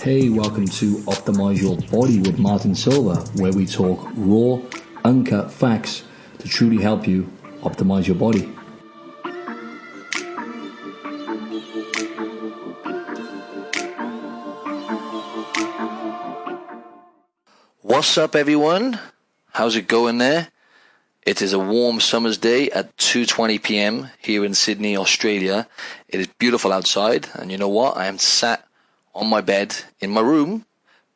Hey, welcome to Optimize Your Body with Martin Silva, where we talk raw, uncut facts to truly help you optimize your body. What's up, everyone? How's it going there? It is a warm summer's day at 2:20 p.m. here in Sydney, Australia. It is beautiful outside, and you know what? I am sat on my bed in my room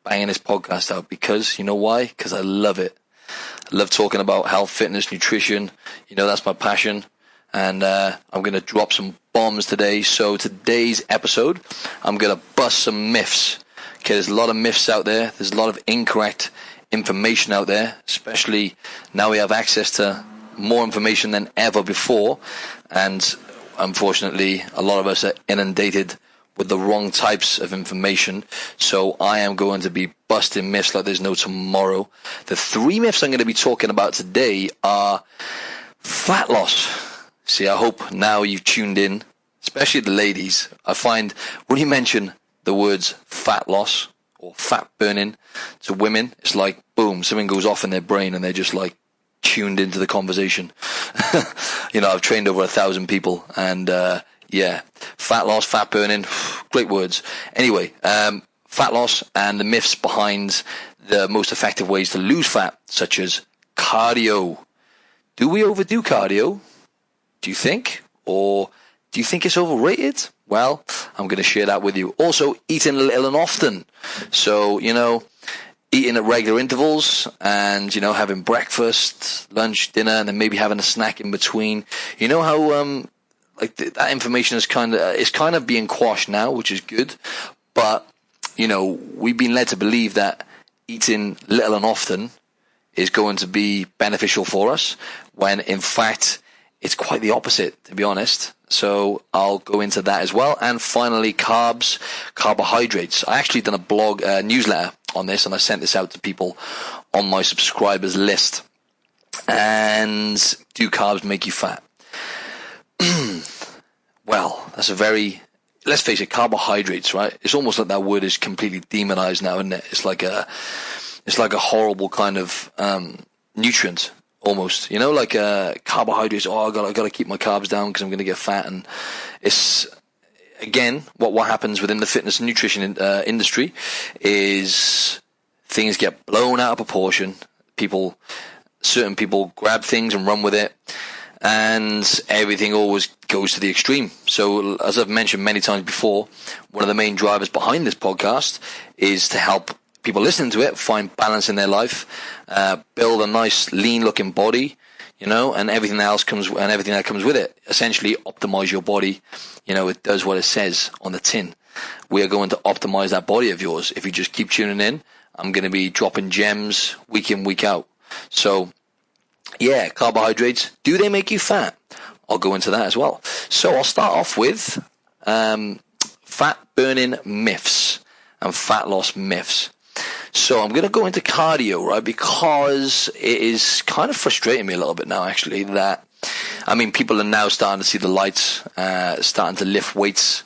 banging this podcast out because, you know why? Because I love it. I love talking about health, fitness, nutrition. You know, that's my passion. And I'm going to drop some bombs today. So today's episode, I'm going to bust some myths. Okay, there's a lot of myths out there. There's a lot of incorrect information out there, especially now we have access to more information than ever before. And unfortunately, a lot of us are inundated with the wrong types of information. So I am going to be busting myths like there's no tomorrow. The three myths I'm going to be talking about today are fat loss. See, I hope now you've tuned in, especially the ladies. I find when you mention the words fat loss or fat burning to women, it's like, boom, something goes off in their brain and they're just like tuned into the conversation. You know, I've trained over 1,000 people and, yeah, fat loss, fat burning, great words. Anyway, fat loss and the myths behind the most effective ways to lose fat, such as cardio. Do we overdo cardio? Do you think? Or do you think it's overrated? Well, I'm going to share that with you. Also, eating little and often. So, you know, eating at regular intervals and, you know, having breakfast, lunch, dinner, and then maybe having a snack in between. You know how, that information is kind of being quashed now, which is good. But, you know, we've been led to believe that eating little and often is going to be beneficial for us, when in fact it's quite the opposite, to be honest. So I'll go into that as well. And finally, carbs, carbohydrates. I actually done a blog newsletter on this, and I sent this out to people on my subscribers list. And do carbs make you fat? Well, that's let's face it, carbohydrates, right? It's almost like that word is completely demonized now, isn't it? It's like a horrible kind of nutrient almost, you know, like carbohydrates. Oh, I got to keep my carbs down because I'm going to get fat. And it's, again, what happens within the fitness and nutrition industry is things get blown out of proportion. Certain people grab things and run with it, and everything always goes to the extreme. So, as I've mentioned many times before, one of the main drivers behind this podcast is to help people listening to it find balance in their life, build a nice lean-looking body, you know, and everything that comes with it. Essentially, optimize your body. You know, it does what it says on the tin. We are going to optimize that body of yours. If you just keep tuning in, I'm going to be dropping gems week in, week out. So, yeah, carbohydrates, do they make you fat? I'll go into that as well. So I'll start off with fat burning myths and fat loss myths. So I'm going to go into cardio, right, because it is kind of frustrating me a little bit now, actually, that, I mean, people are now starting to see the lights, starting to lift weights,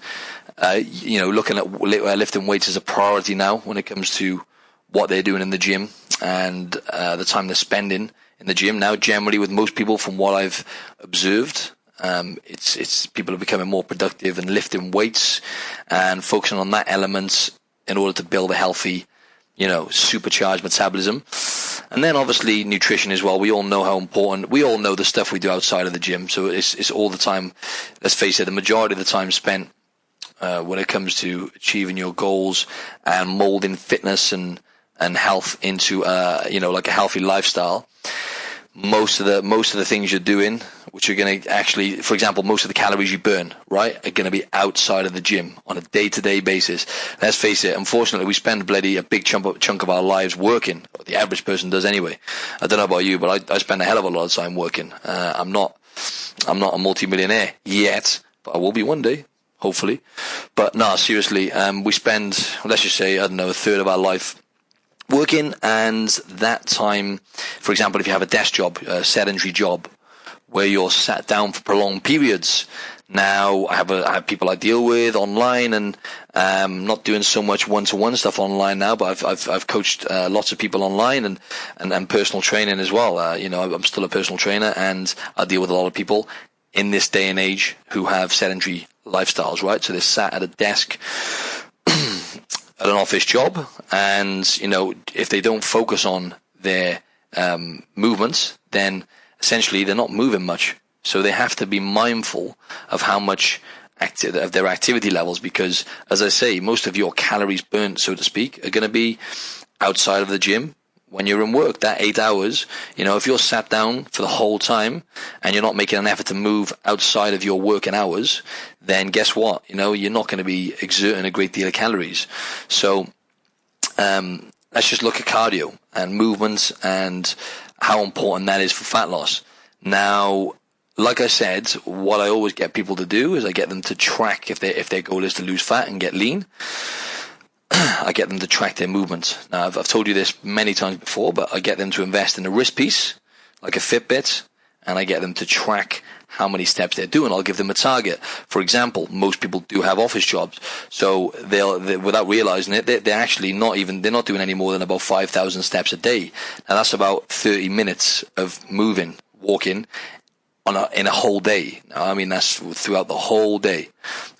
you know, looking at lifting weights as a priority now when it comes to what they're doing in the gym and the time they're spending in the gym. Now, generally, with most people, from what I've observed, it's people are becoming more productive and lifting weights and focusing on that element in order to build a healthy, you know, supercharged metabolism. And then obviously nutrition as well. We all know how important, we all know the stuff we do outside of the gym. So it's all the time, let's face it, the majority of the time spent when it comes to achieving your goals and molding fitness and health into, you know, like a healthy lifestyle. Most of the things you're doing, which are going to actually, for example, most of the calories you burn, right, are going to be outside of the gym on a day-to-day basis. Let's face it, unfortunately, we spend a big chunk of our lives working. The average person does anyway. I don't know about you, but I spend a hell of a lot of time working. I'm not a multi-millionaire yet, but I will be one day, hopefully. But no, seriously, we spend, let's just say, I don't know, a third of our life working, and that time, for example, if you have a desk job, a sedentary job, where you're sat down for prolonged periods. Now I have people I deal with online, and not doing so much one-to-one stuff online now, but I've coached lots of people online and personal training as well. I'm still a personal trainer, and I deal with a lot of people in this day and age who have sedentary lifestyles, right? So they're sat at a desk at an office job, and if they don't focus on their movements, then essentially they're not moving much. So they have to be mindful of how much of their activity levels, because, as I say, most of your calories burnt, so to speak, are going to be outside of the gym when you're in work. That 8 hours, if you're sat down for the whole time and you're not making an effort to move outside of your working hours, then guess what? You're not going to be exerting a great deal of calories. So let's just look at cardio and movements and how important that is for fat loss. Now, like I said, what I always get people to do is I get them to track, if their goal is to lose fat and get lean, I get them to track their movements. Now, I've told you this many times before, but I get them to invest in a wrist piece, like a Fitbit, and I get them to track how many steps they're doing. I'll give them a target. For example, most people do have office jobs, so they'll without realizing it, they're actually they're not doing any more than about 5,000 steps a day. Now, that's about 30 minutes of walking, in a whole day. I mean, that's throughout the whole day.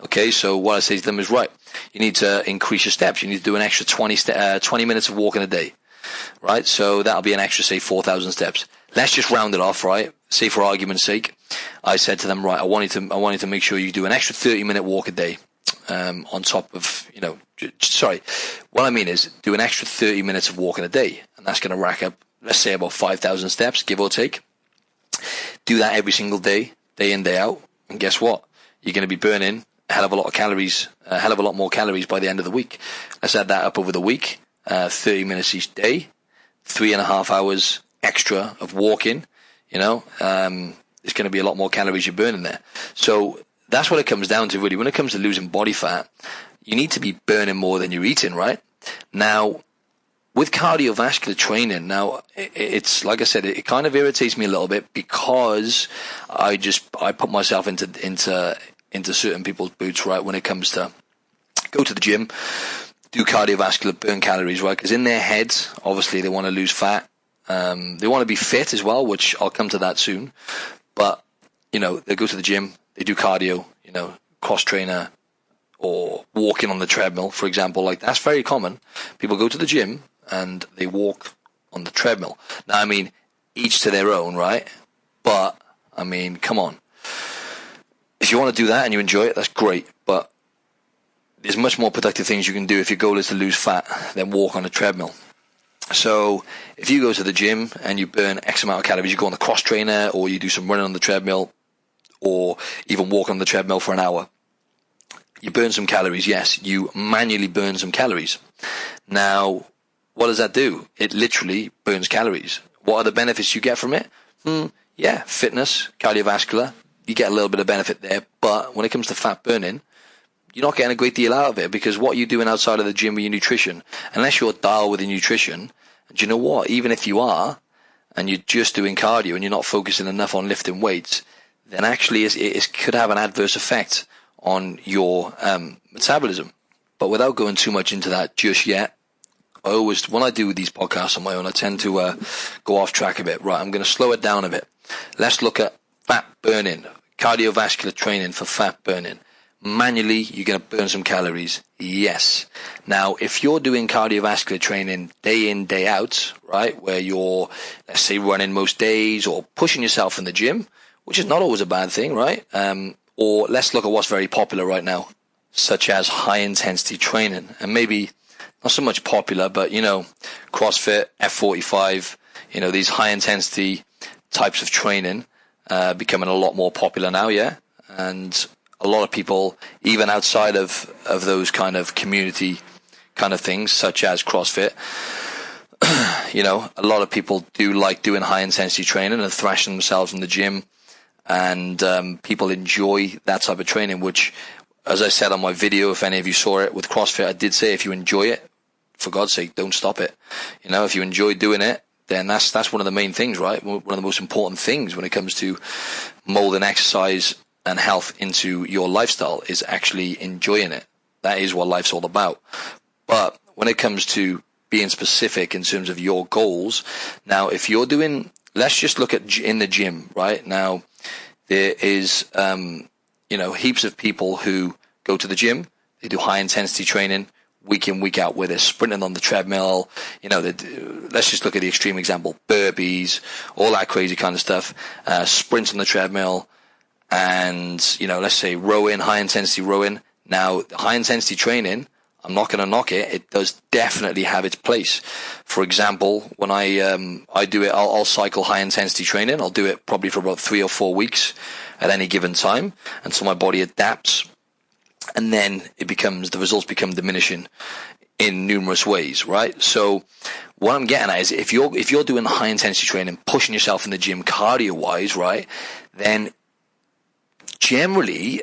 Okay, so what I say to them is, right, you need to increase your steps. You need to do an extra 20 minutes of walking a day, right? So that'll be an extra, say, 4,000 steps. Let's just round it off, right? Say, for argument's sake, I said to them, right, I wanted to make sure you do an extra 30-minute walk a day, on top of, what I mean is do an extra 30 minutes of walking a day, and that's going to rack up, let's say, about 5,000 steps, give or take. Do that every single day, day in, day out, and guess what? You're going to be burning a hell of a lot of calories, a hell of a lot more calories by the end of the week. Let's add that up over the week, 30 minutes each day, 3.5 hours extra of walking, there's going to be a lot more calories you're burning there. So that's what it comes down to, really. When it comes to losing body fat, you need to be burning more than you're eating, right? Now, with cardiovascular training, now it's like I said, it kind of irritates me a little bit, because I put myself into certain people's boots, right? When it comes to go to the gym, do cardiovascular, burn calories, right? Because in their heads, obviously they want to lose fat, they want to be fit as well, which I'll come to that soon. But they go to the gym, they do cardio, cross trainer, or walking on the treadmill, for example. Like, that's very common. People go to the gym and they walk on the treadmill. Now, I mean, each to their own, right? But, I mean, come on. If you want to do that and you enjoy it, that's great. But there's much more productive things you can do if your goal is to lose fat than walk on a treadmill. So if you go to the gym and you burn X amount of calories, you go on the cross trainer, or you do some running on the treadmill, or even walk on the treadmill for an hour, you burn some calories. Yes, you manually burn some calories. Now, what does that do? It literally burns calories. What are the benefits you get from it? Yeah, fitness, cardiovascular, you get a little bit of benefit there. But when it comes to fat burning, you're not getting a great deal out of it, because what you're doing outside of the gym with your nutrition, unless you're dialed with your nutrition, and you know what, even if you are, and you're just doing cardio and you're not focusing enough on lifting weights, then actually it could have an adverse effect on your metabolism. But without going too much into that just yet, when I do these podcasts on my own, I tend to go off track a bit. Right, I'm going to slow it down a bit. Let's look at fat burning, cardiovascular training for fat burning. Manually, you're going to burn some calories. Yes. Now, if you're doing cardiovascular training day in, day out, right, where you're, let's say, running most days or pushing yourself in the gym, which is not always a bad thing, right? Or let's look at what's very popular right now, such as high-intensity training. And maybe not so much popular, but, CrossFit, F45, these high-intensity types of training becoming a lot more popular now, yeah? And a lot of people, even outside of those kind of community kind of things, such as CrossFit, a lot of people do like doing high-intensity training and thrashing themselves in the gym. And people enjoy that type of training, which, as I said on my video, if any of you saw it with CrossFit, I did say if you enjoy it, for God's sake, don't stop it. If you enjoy doing it, then that's one of the main things, right? One of the most important things when it comes to molding exercise and health into your lifestyle is actually enjoying it. That is what life's all about. But when it comes to being specific in terms of your goals, now if you're doing, let's just look at in the gym, right? Now there is, heaps of people who go to the gym, they do high intensity training week in, week out, where they're sprinting on the treadmill, let's just look at the extreme example, burpees, all that crazy kind of stuff, sprints on the treadmill, and, let's say rowing, high intensity rowing. Now, high intensity training, I'm not going to knock it. It does definitely have its place. For example, when I do it, I'll cycle high intensity training. I'll do it probably for about 3 or 4 weeks at any given time until my body adapts. And then the results become diminishing in numerous ways, right? So what I'm getting at is if you're doing high intensity training, pushing yourself in the gym cardio wise, right, then generally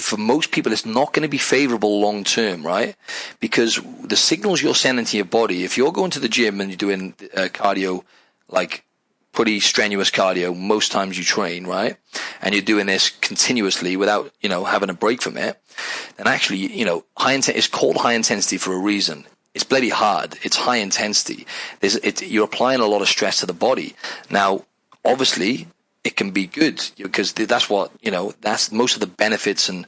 for most people, it's not going to be favorable long term, right? Because the signals you're sending to your body, if you're going to the gym and you're doing cardio, like pretty strenuous cardio, most times you train, right? And you're doing this continuously without, having a break from it, then actually, it's called high intensity for a reason. It's bloody hard. It's high intensity. You're applying a lot of stress to the body. Now, obviously, it can be good because that's what, that's most of the benefits and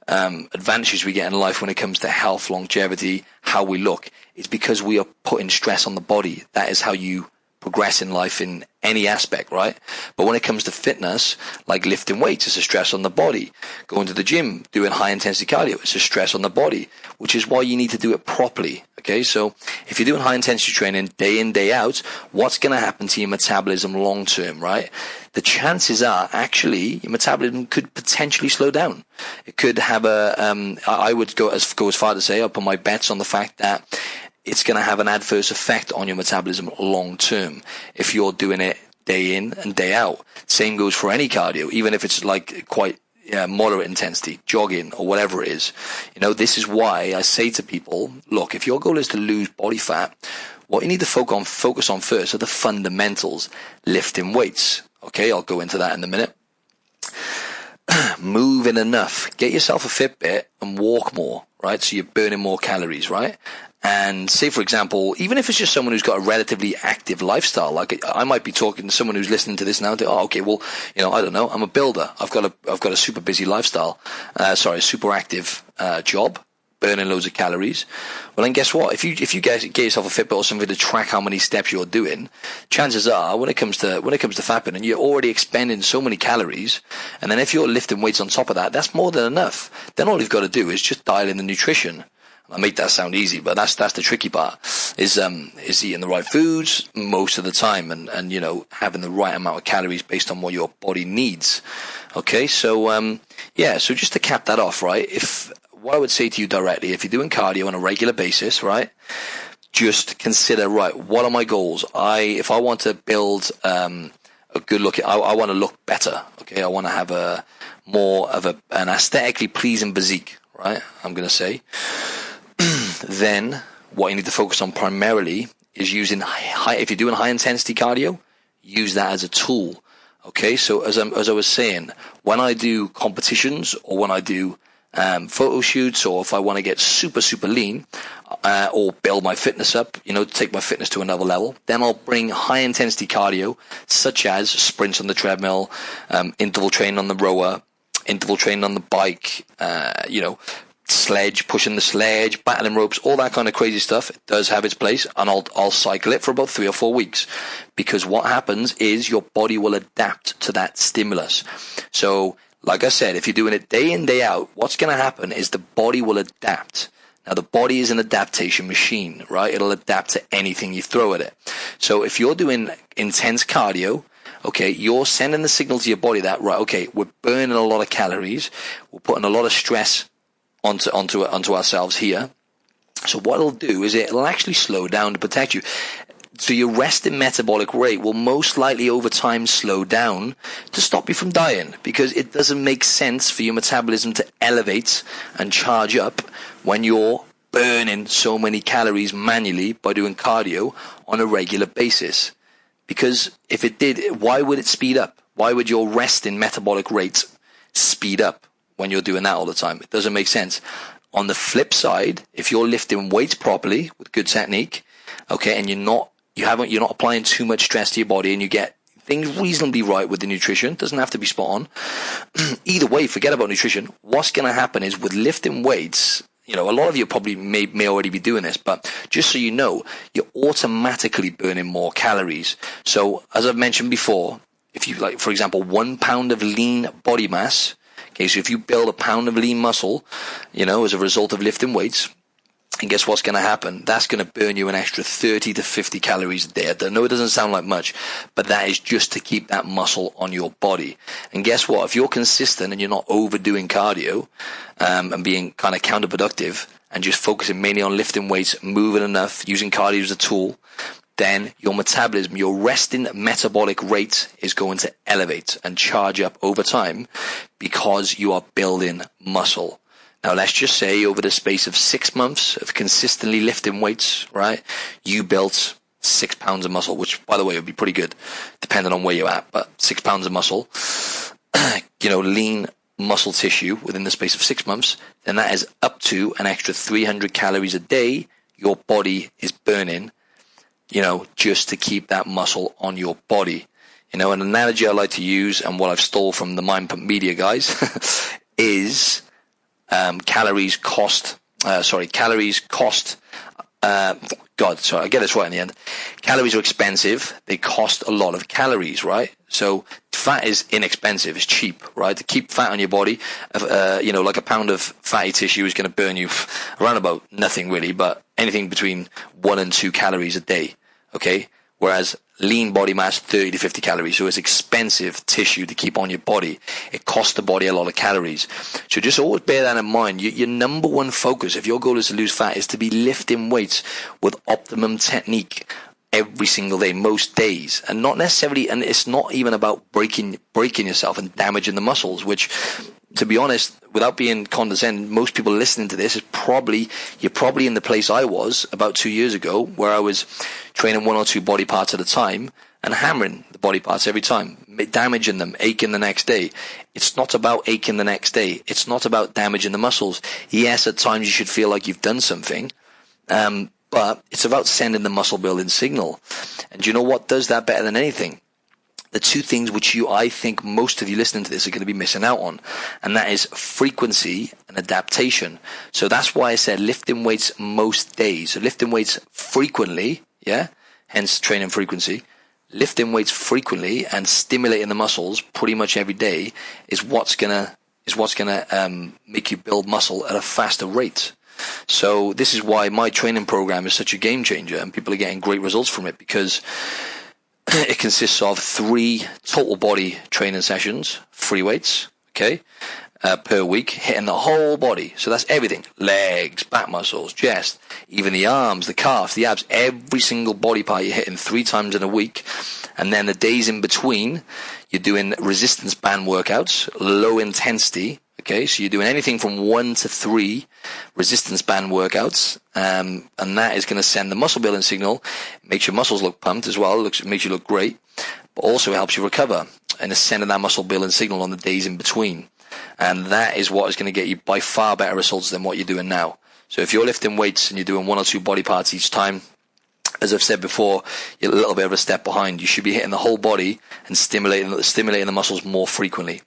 advantages we get in life when it comes to health, longevity, how we look. It's because we are putting stress on the body. That is how you progress in life in any aspect, right? But when it comes to fitness, like lifting weights, it's a stress on the body. Going to the gym, doing high intensity cardio, it's a stress on the body, which is why you need to do it properly. Okay, so if you're doing high intensity training day in, day out, what's going to happen to your metabolism long term, right? The chances are actually your metabolism could potentially slow down. It could have I would go as far to say, I'll put my bets on the fact that it's going to have an adverse effect on your metabolism long term if you're doing it day in and day out. Same goes for any cardio, even if it's like quite moderate intensity, jogging or whatever it is. This is why I say to people, look, if your goal is to lose body fat, what you need to focus on first are the fundamentals, lifting weights. Okay, I'll go into that in a minute. Moving enough. Get yourself a Fitbit and walk more, right? So you're burning more calories, right? And say, for example, even if it's just someone who's got a relatively active lifestyle, like I might be talking to someone who's listening to this now, okay, well, I don't know, I'm a builder. I've got a super busy lifestyle, a super active job, burning loads of calories. Well, then guess what? If you get yourself a Fitbit or something to track how many steps you're doing, chances are when it comes to fat burning, you're already expending so many calories. And then if you're lifting weights on top of that, that's more than enough. Then all you've got to do is just dial in the nutrition. I make that sound easy, but that's the tricky part is eating the right foods most of the time and having the right amount of calories based on what your body needs. Okay. So, so just to cap that off, right? What I would say to you directly, if you're doing cardio on a regular basis, right, just consider, right, what are my goals? If I want to build, a good look, I want to look better. Okay. I want to have an aesthetically pleasing physique, right? I'm going to say. Then what you need to focus on primarily is using if you're doing high intensity cardio, use that as a tool. Okay, so as I was saying, when I do competitions or when I do photo shoots, or if I want to get super lean or build my fitness up, take my fitness to another level, then I'll bring high intensity cardio such as sprints on the treadmill, interval training on the rower, interval training on the bike, pushing the sledge, battling ropes, all that kind of crazy stuff. It does have its place, and I'll cycle it for about 3 or 4 weeks, because what happens is your body will adapt to that stimulus. So, like I said, if you're doing it day in, day out, what's going to happen is the body will adapt. Now, the body is an adaptation machine, right? It'll adapt to anything you throw at it. So if you're doing intense cardio, okay, you're sending the signal to your body that, right, okay, we're burning a lot of calories, we're putting a lot of stress onto ourselves here. So what it'll do is it'll actually slow down to protect you. So your resting metabolic rate will most likely over time slow down to stop you from dying, because it doesn't make sense for your metabolism to elevate and charge up when you're burning so many calories manually by doing cardio on a regular basis. Because if it did, why would it speed up? Why would your resting metabolic rate speed up when you're doing that all the time? It doesn't make sense. On the flip side, if you're lifting weights properly with good technique, okay, and you're not applying too much stress to your body, and you get things reasonably right with the nutrition, doesn't have to be spot on. Either way, forget about nutrition. What's going to happen is with lifting weights, a lot of you probably may already be doing this, but just so you know, you're automatically burning more calories. So as I've mentioned before, if you for example, 1 pound of lean body mass, okay, so if you build a pound of lean muscle, as a result of lifting weights, and guess what's going to happen? That's going to burn you an extra 30 to 50 calories a day. I know it doesn't sound like much, but that is just to keep that muscle on your body. And guess what? If you're consistent and you're not overdoing cardio and being kind of counterproductive and just focusing mainly on lifting weights, moving enough, using cardio as a tool, then your metabolism, your resting metabolic rate is going to elevate and charge up over time because you are building muscle. Now, let's just say over the space of 6 months of consistently lifting weights, right, you built 6 pounds of muscle, which, by the way, would be pretty good, depending on where you're at, but 6 pounds of muscle, lean muscle tissue within the space of 6 months, then that is up to an extra 300 calories a day your body is burning, just to keep that muscle on your body. An analogy I like to use, and what I've stole from the Mind Pump Media guys, is calories cost, I get this right in the end. Calories are expensive. They cost a lot of calories, right? So fat is inexpensive. It's cheap, right? To keep fat on your body, like a pound of fatty tissue is going to burn you around about nothing really, but anything between 1 and 2 calories a day, okay? Whereas lean body mass, 30 to 50 calories. So it's expensive tissue to keep on your body. It costs the body a lot of calories. So just always bear that in mind. Your number one focus, if your goal is to lose fat, is to be lifting weights with optimum technique every single day, most days. And not necessarily, and it's not even about breaking yourself and damaging the muscles, which, to be honest, without being condescending, most people listening to this you're probably in the place I was about 2 years ago, where I was training 1 or 2 body parts at a time and hammering the body parts every time, damaging them, aching the next day. It's not about aching the next day. It's not about damaging the muscles. Yes, at times you should feel like you've done something, but it's about sending the muscle building signal. And do you know what does that better than anything? The 2 things which I think most of you listening to this are going to be missing out on, and that is frequency and adaptation. So that's why I said lifting weights most days. So lifting weights frequently, hence training frequency. Lifting weights frequently and stimulating the muscles pretty much every day is what's gonna make you build muscle at a faster rate. So this is why my training program is such a game changer, and people are getting great results from it, because it consists of 3 total body training sessions, free weights, per week, hitting the whole body. So that's everything: legs, back muscles, chest, even the arms, the calves, the abs, every single body part you're hitting 3 times in a week. And then the days in between, you're doing resistance band workouts, low intensity. Okay, so you're doing anything from 1 to 3 resistance band workouts, and that is going to send the muscle building signal, makes your muscles look pumped as well, makes you look great, but also helps you recover, and is sending that muscle building signal on the days in between. And that is what is going to get you by far better results than what you're doing now. So if you're lifting weights and you're doing 1 or 2 body parts each time, as I've said before, you're a little bit of a step behind. You should be hitting the whole body and stimulating the muscles more frequently.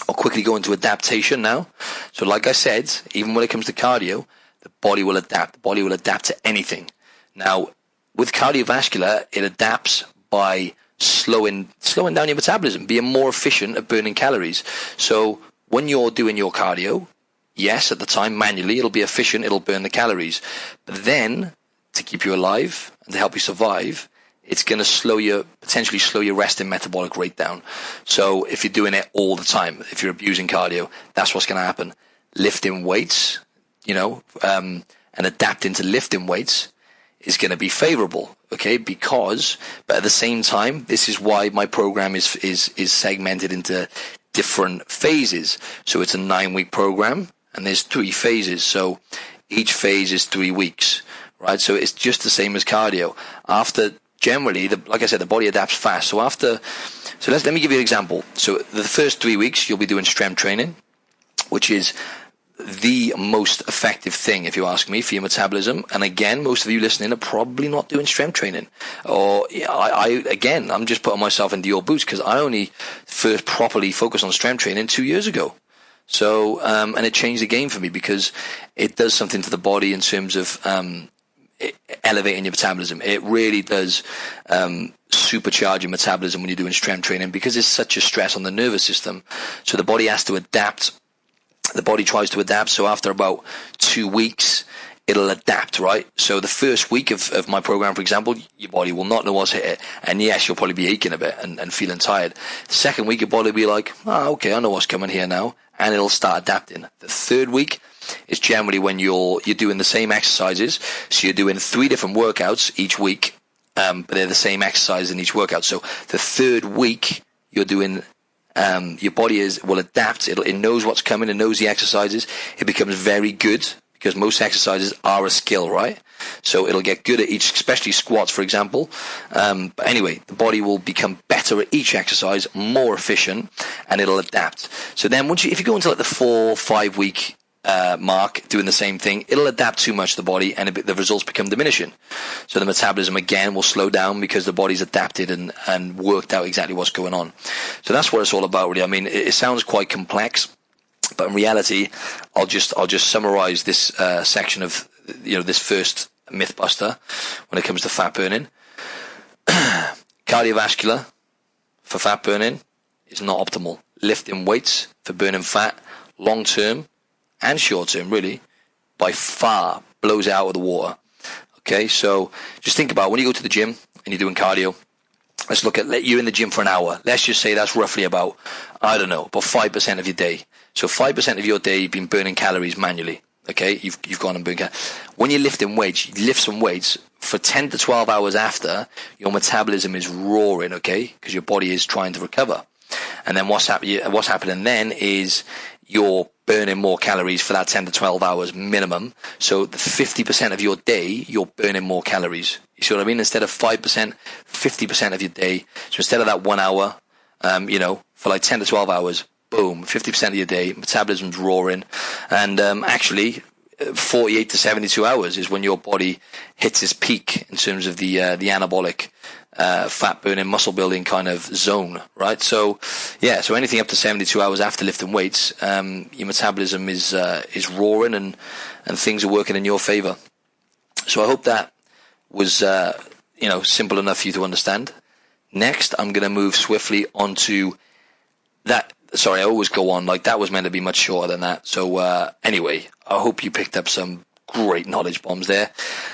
I'll quickly go into adaptation now. So like I said, even when it comes to cardio, the body will adapt. The body will adapt to anything. Now, with cardiovascular, it adapts by slowing down your metabolism, being more efficient at burning calories. So when you're doing your cardio, yes, at the time manually, it'll be efficient, it'll burn the calories. But then, to keep you alive and to help you survive, it's going to potentially slow your resting metabolic rate down. So if you're doing it all the time, if you're abusing cardio, that's what's going to happen. Lifting weights, and adapting to lifting weights is going to be favorable, okay? But at the same time, this is why my program is segmented into different phases. So it's a 9-week program, and there's 3 phases. So Each phase is 3 weeks, right? So it's just the same as cardio. After, generally, like I said, the body adapts fast. So let me give you an example. So the first 3 weeks, you'll be doing strength training, which is the most effective thing, if you ask me, for your metabolism. And again, most of you listening are probably not doing strength training. Or I'm just putting myself into your boots, because I only first properly focused on strength training 2 years ago. So, and it changed the game for me, because it does something to the body in terms of elevating your metabolism. It really does supercharge your metabolism when you're doing strength training, because it's such a stress on the nervous system. So the body has to adapt. The body tries to adapt. So after about 2 weeks, it'll adapt, right? So the first week of my program, for example, your body will not know what's hit it. And yes, you'll probably be aching a bit and feeling tired. The second week, your body will be like, okay, I know what's coming here now. And it'll start adapting. The third week is generally when you're doing the same exercises. So you're doing 3 different workouts each week, but they're the same exercise in each workout. So the third week, you're doing your body will adapt. It knows what's coming. It knows the exercises. It becomes very good, because most exercises are a skill, right? So it'll get good at each, especially squats, for example. But anyway, the body will become better at each exercise, more efficient, and it'll adapt. So then if you go into like the 4-5 week mark doing the same thing, it'll adapt too much to the body, and the results become diminishing. So the metabolism again will slow down, because the body's adapted and worked out exactly what's going on. So that's what it's all about, really. I mean, it sounds quite complex, but in reality, I'll just summarize this section of this first mythbuster when it comes to fat burning. Cardiovascular for fat burning is not optimal. Lifting weights for burning fat, long term and short term, really, by far blows it out of the water. Okay, so just think about when you go to the gym and you're doing cardio. Let's look at, you're in the gym for an hour. Let's just say that's roughly about 5% of your day. So 5% of your day you've been burning calories manually. Okay, you've gone and burned calories. When you're lifting weights, you lift some weights for 10 to 12 hours after, your metabolism is roaring, okay, because your body is trying to recover. And then what's happening then is you're burning more calories for that 10 to 12 hours minimum. So the 50% of your day, you're burning more calories. You see what I mean? Instead of 5%, 50% of your day. So instead of that 1 hour, for like 10 to 12 hours, boom, 50% of your day, metabolism's roaring. And actually, 48 to 72 hours is when your body hits its peak in terms of the anabolic fat burning, muscle building kind of zone, right? So anything up to 72 hours after lifting weights, your metabolism is roaring and things are working in your favor. So I hope that was simple enough for you to understand. Next, I'm going to move swiftly onto that. Sorry, I always go on, like that was meant to be much shorter than that. So anyway, I hope you picked up some great knowledge bombs there.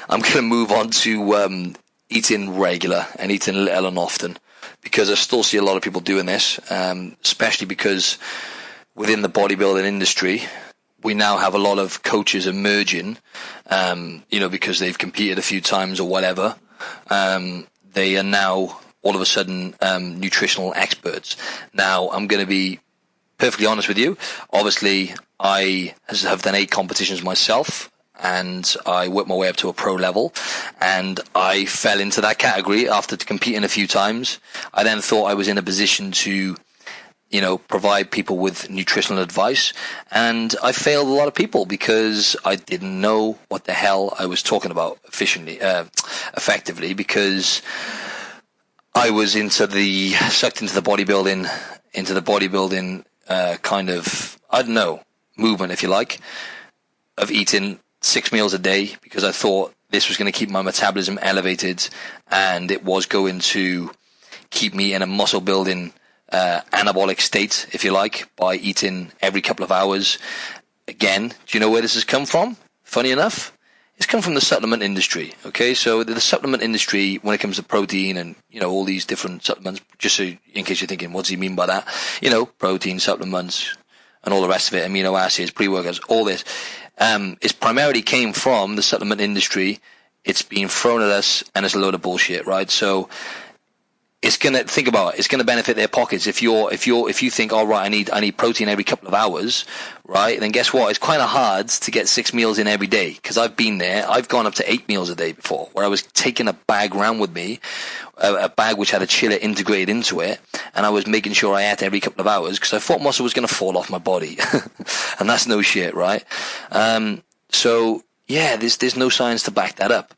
I'm going to move on to eating regular and eating little and often, because I still see a lot of people doing this, especially because within the bodybuilding industry, we now have a lot of coaches emerging, because they've competed a few times or whatever. They are now all of a sudden nutritional experts. Now, I'm going to be perfectly honest with you. Obviously, I have done 8 competitions myself, and I worked my way up to a pro level, and I fell into that category after competing a few times. I then thought I was in a position to, provide people with nutritional advice, and I failed a lot of people because I didn't know what the hell I was talking about effectively, because I was sucked into the bodybuilding kind of, movement, if you like, of eating 6 meals a day, because I thought this was going to keep my metabolism elevated, and it was going to keep me in a muscle building anabolic state, if you like, by eating every couple of hours. Again, do you know where this has come from? Funny enough, it's come from the supplement industry. Okay, so the supplement industry, when it comes to protein and all these different supplements, just so in case you're thinking, what does he mean by that? Protein supplements and all the rest of it, amino acids, pre-workouts, all this. It primarily came from the supplement industry. It's being thrown at us, and it's a load of bullshit, right? So it's going to think about it. It's going to benefit their pockets. If you think, all right, I need protein every couple of hours, right? Then guess what? It's kind of hard to get 6 meals in every day, because I've been there. I've gone up to 8 meals a day before, where I was taking a bag around with me, a bag which had a chiller integrated into it, and I was making sure I ate every couple of hours because I thought muscle was going to fall off my body, and that's no shit, right? So yeah, there's no science to back that up.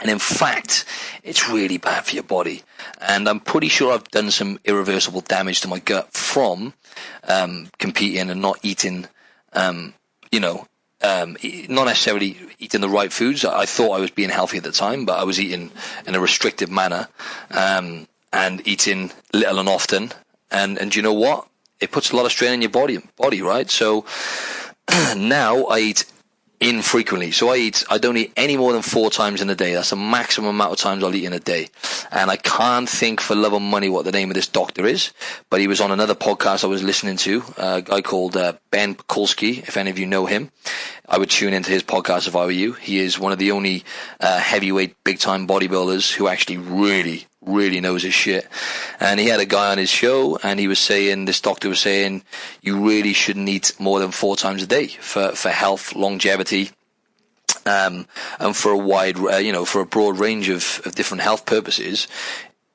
And in fact, it's really bad for your body. And I'm pretty sure I've done some irreversible damage to my gut from competing and not eating, not necessarily eating the right foods. I thought I was being healthy at the time, but I was eating in a restrictive manner and eating little and often. And you know what? It puts a lot of strain on your body, right? So now I eat infrequently. So I don't eat any more than 4 times in a day. That's the maximum amount of times I'll eat in a day. And I can't think for love or money what the name of this doctor is, but he was on another podcast I was listening to, a guy called Ben Pakulski, if any of you know him. I would tune into his podcast if I were you. He is one of the only heavyweight big-time bodybuilders who actually really knows his shit. And he had a guy on his show, and this doctor was saying, you really shouldn't eat more than 4 times a day for health, longevity, and for a wide, for a broad range of different health purposes.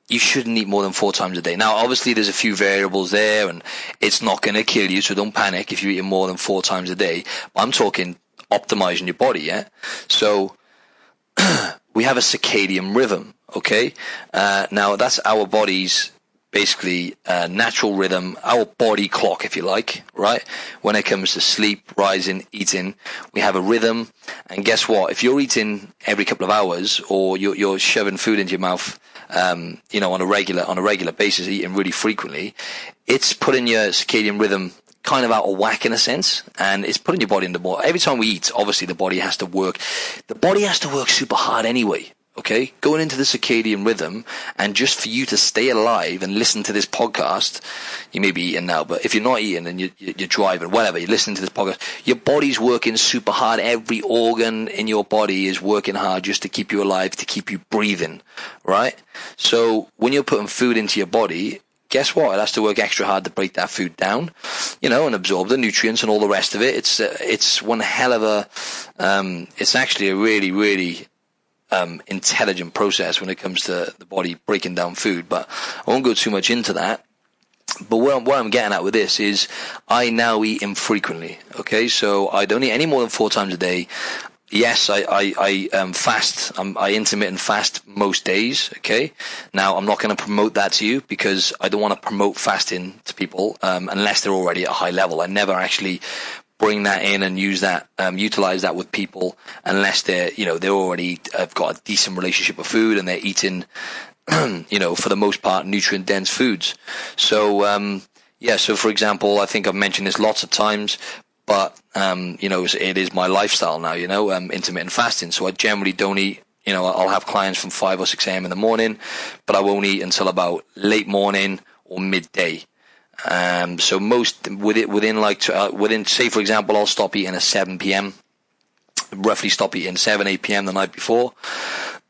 You shouldn't eat more than 4 times a day. Now, obviously, there's a few variables there, and it's not going to kill you, so don't panic if you're eating more than 4 times a day. I'm talking optimizing your body, yeah? So we have a circadian rhythm, okay? Now, that's our body's basically natural rhythm, our body clock, if you like, right? When it comes to sleep, rising, eating, we have a rhythm. And guess what? If you're eating every couple of hours, or you're shoving food into your mouth, on a regular basis, eating really frequently, it's putting your circadian rhythm kind of out of whack in a sense, and it's putting your body in the more. Every time we eat, obviously the body has to work. The body has to work super hard anyway. Okay, going into the circadian rhythm, and just for you to stay alive and listen to this podcast, you may be eating now, but if you're not eating and you're driving, whatever, you're listening to this podcast, your body's working super hard. Every organ in your body is working hard just to keep you alive, to keep you breathing, right? So when you're putting food into your body, guess what? It has to work extra hard to break that food down, and absorb the nutrients and all the rest of it. It's one hell of a, it's actually a really, really intelligent process when it comes to the body breaking down food, but I won't go too much into that. But what I'm getting at with this is I now eat infrequently, okay? So I don't eat any more than 4 times a day. Yes, I fast. I intermittent fast most days, okay? Now, I'm not going to promote that to you because I don't want to promote fasting to people unless they're already at a high level. I never actually bring that in and use that, utilize that with people unless they're already have got a decent relationship with food and they're eating, for the most part, nutrient dense foods. So, so for example, I think I've mentioned this lots of times, but, it is my lifestyle now, intermittent fasting. So I generally don't eat, I'll have clients from 5 or 6 a.m. in the morning, but I won't eat until about late morning or midday. So within, say for example, I'll stop eating at 7 p.m., roughly stop eating 7, 8 p.m. the night before.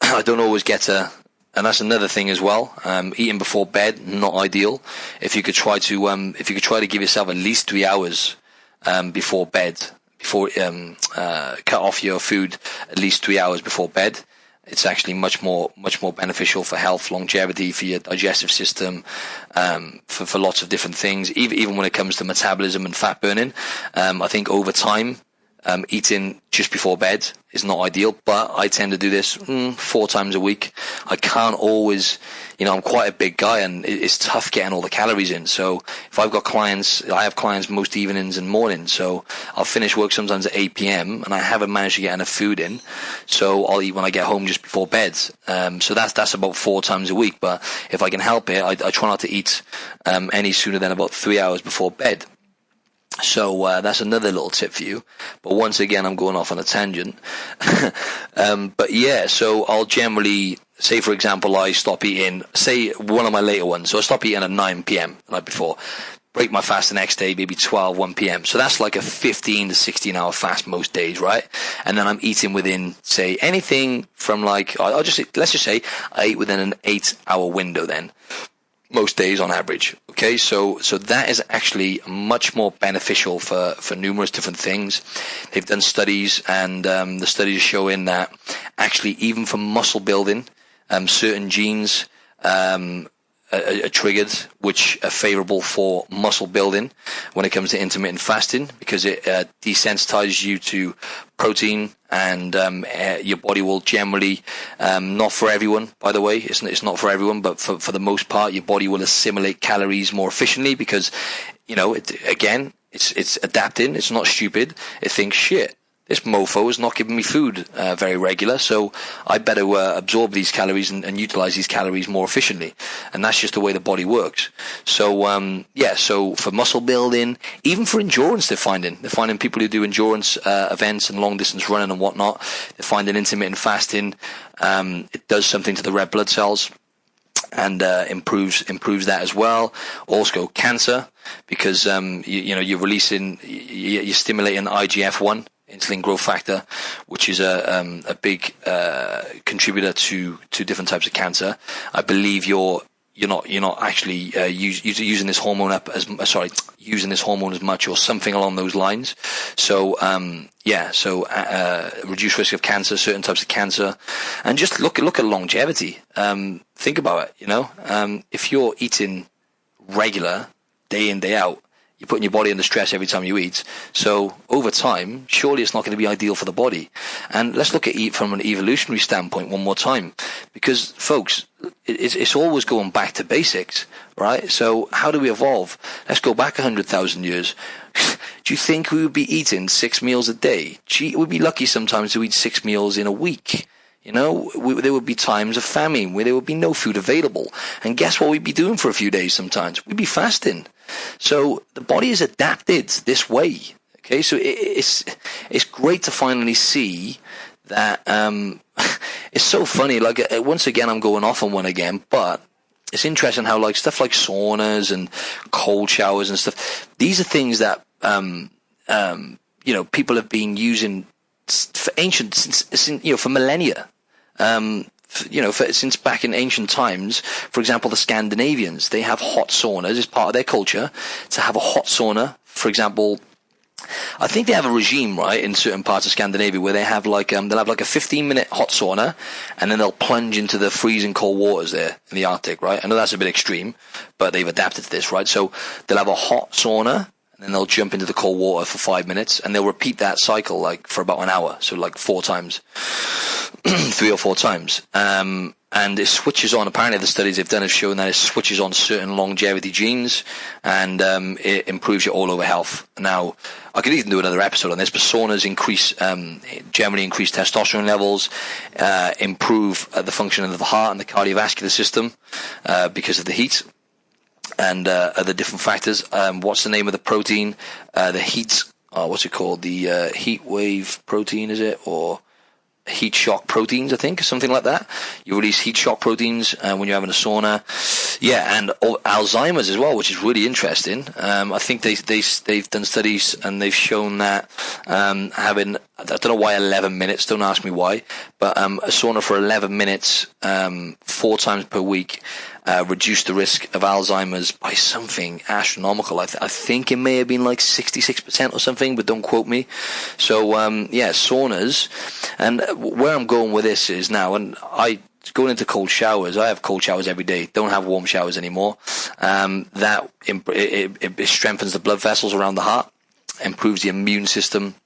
I don't always get and that's another thing as well. Eating before bed, not ideal. If you could try to give yourself at least 3 hours, before bed, cut off your food at least 3 hours before bed. It's actually much more beneficial for health, longevity, for your digestive system, for lots of different things. Even when it comes to metabolism and fat burning, I think over time, eating just before bed is not ideal. But I tend to do this 4 times a week. I can't always, I'm quite a big guy, and it's tough getting all the calories in. So if I've got clients, I have clients most evenings and mornings. So I'll finish work sometimes at 8 p.m. and I haven't managed to get enough food in. So I'll eat when I get home just before bed. So that's about 4 times a week. But if I can help it, I try not to eat any sooner than about 3 hours before bed. So that's another little tip for you. But once again, I'm going off on a tangent. But yeah, so I'll generally say, for example, I stop eating, say one of my later ones. So I stop eating at 9 p.m. the night before. break my fast the next day, maybe 1 p.m. So that's like a 15 to 16 hour fast most days, right? And then I'm eating within, say, anything from like, let's just say I eat within an 8-hour window then, most days on average. Okay, so that is actually much more beneficial for numerous different things. They've done studies, and the studies are showing that actually even for muscle building, certain genes are triggered, which are favorable for muscle building when it comes to intermittent fasting, because it desensitizes you to protein, and your body will generally, not for everyone, by the way, it's not for everyone, but for the most part, your body will assimilate calories more efficiently, because, it's adapting, it's not stupid, it thinks, shit, this mofo is not giving me food very regular, so I better absorb these calories and utilize these calories more efficiently. And that's just the way the body works. So, so for muscle building, even for endurance, they're finding people who do endurance events and long distance running and whatnot, they're finding intermittent fasting, it does something to the red blood cells, and improves that as well. Also cancer, because you're stimulating IGF-1, insulin growth factor, which is a big contributor to different types of cancer. I believe you're not actually using this hormone using this hormone as much, or something along those lines. So reduced risk of cancer, certain types of cancer, and just look at longevity. Think about it. If you're eating regular, day in, day out, you're putting your body under stress every time you eat. So over time, surely it's not going to be ideal for the body. And let's look at it from an evolutionary standpoint one more time, because folks, it's always going back to basics, right? So how do we evolve? Let's go back 100,000 years. Do you think we would be eating 6 meals a day? Gee, we'd be lucky sometimes to eat 6 meals in a week. There would be times of famine where there would be no food available. And guess what we'd be doing for a few days sometimes? We'd be fasting. So the body is adapted this way. Okay, so it's great to finally see that. It's so funny. Like, once again, I'm going off on one again, but it's interesting how stuff like saunas and cold showers and stuff, these are things that people have been using for ancient, for millennia. Since back in ancient times. For example, the Scandinavians, they have hot saunas as part of their culture. To have a hot sauna, for example, I think they have a regime, right, in certain parts of Scandinavia where they have they'll have a 15-minute hot sauna, and then they'll plunge into the freezing cold waters there in the Arctic, right? I know that's a bit extreme, but they've adapted to this, right? So they'll have a hot sauna, and then they'll jump into the cold water for 5 minutes, and they'll repeat that cycle for about an hour, so 4 times, 3 or 4 times. And it switches on. Apparently, the studies they've done have shown that it switches on certain longevity genes, and it improves your all-over health. Now, I could even do another episode on this, but saunas generally increase testosterone levels, improve the function of the heart and the cardiovascular system because of the heat. And other different factors. What's the name of the protein? The heat. What's it called? The heat wave protein, is it? Or heat shock proteins, I think, something like that. You release heat shock proteins when you're having a sauna. Yeah, and Alzheimer's as well, which is really interesting. I think they've done studies, and they've shown that having, I don't know why 11 minutes, don't ask me why, but a sauna for 11 minutes 4 times per week reduced the risk of Alzheimer's by something astronomical. I think it may have been 66% or something, but don't quote me. So saunas. And where I'm going with this is now, and going into cold showers, I have cold showers every day, don't have warm showers anymore. It strengthens the blood vessels around the heart, improves the immune system,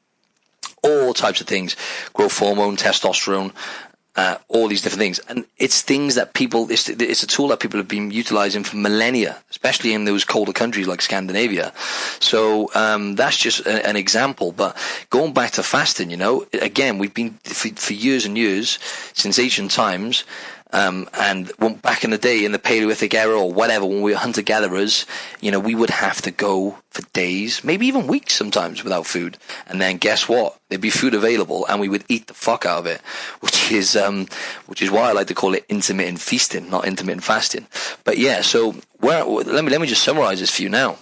all types of things, growth hormone, testosterone, all these different things. And it's things that it's a tool that people have been utilizing for millennia, especially in those colder countries like Scandinavia. So that's just an example. But going back to fasting, again, we've been for years and years, since ancient times, and back in the day, in the Paleolithic era or whatever, when we were hunter-gatherers, we would have to go for days, maybe even weeks sometimes, without food. And then guess what? There'd be food available, and we would eat the fuck out of it, which is why I like to call it intermittent feasting, not intermittent fasting. But yeah, so let me just summarize this for you now.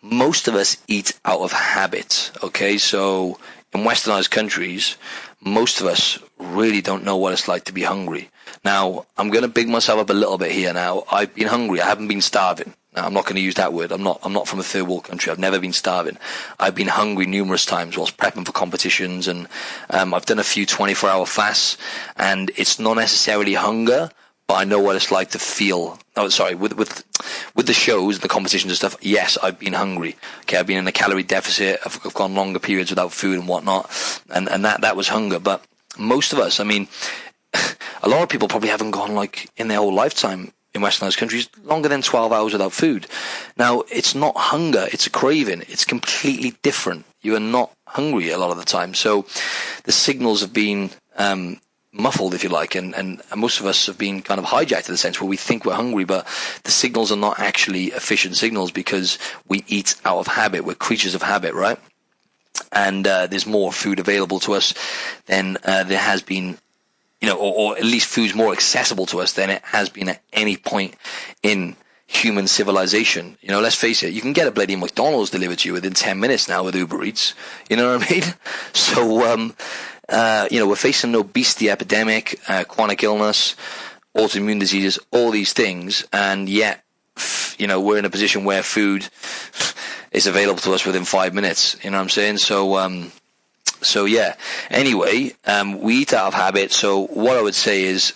most of us eat out of habit, okay? So in westernized countries, most of us really don't know what it's like to be hungry. Now, I'm going to big myself up a little bit here now. I've been hungry. I haven't been starving. Now, I'm not going to use that word. I'm not from a third world country. I've never been starving. I've been hungry numerous times whilst prepping for competitions, and I've done a few 24-hour fasts, and it's not necessarily hunger, but I know what it's like to feel. Oh, sorry, with the shows, the competitions and stuff, yes, I've been hungry. Okay, I've been in a calorie deficit. I've gone longer periods without food and whatnot, and that was hunger. But most of us, I mean, a lot of people probably haven't gone, like, in their whole lifetime in westernized countries longer than 12 hours without food. Now, it's not hunger, it's a craving. It's completely different. You are not hungry a lot of the time. So the signals have been muffled, if you like, and most of us have been kind of hijacked in the sense where we think we're hungry, but the signals are not actually efficient signals because we eat out of habit. We're creatures of habit, right? And there's more food available to us than there has been, you know, or at least food's more accessible to us than it has been at any point in human civilization. You know, let's face it, you can get a bloody McDonald's delivered to you within 10 minutes now with Uber Eats. You know what I mean? So, you know, we're facing an obesity epidemic, chronic illness, autoimmune diseases, all these things, and yet, you know, we're in a position where food is available to us within 5 minutes. You know what I'm saying? So yeah. Anyway, we eat out of habit. So what I would say is,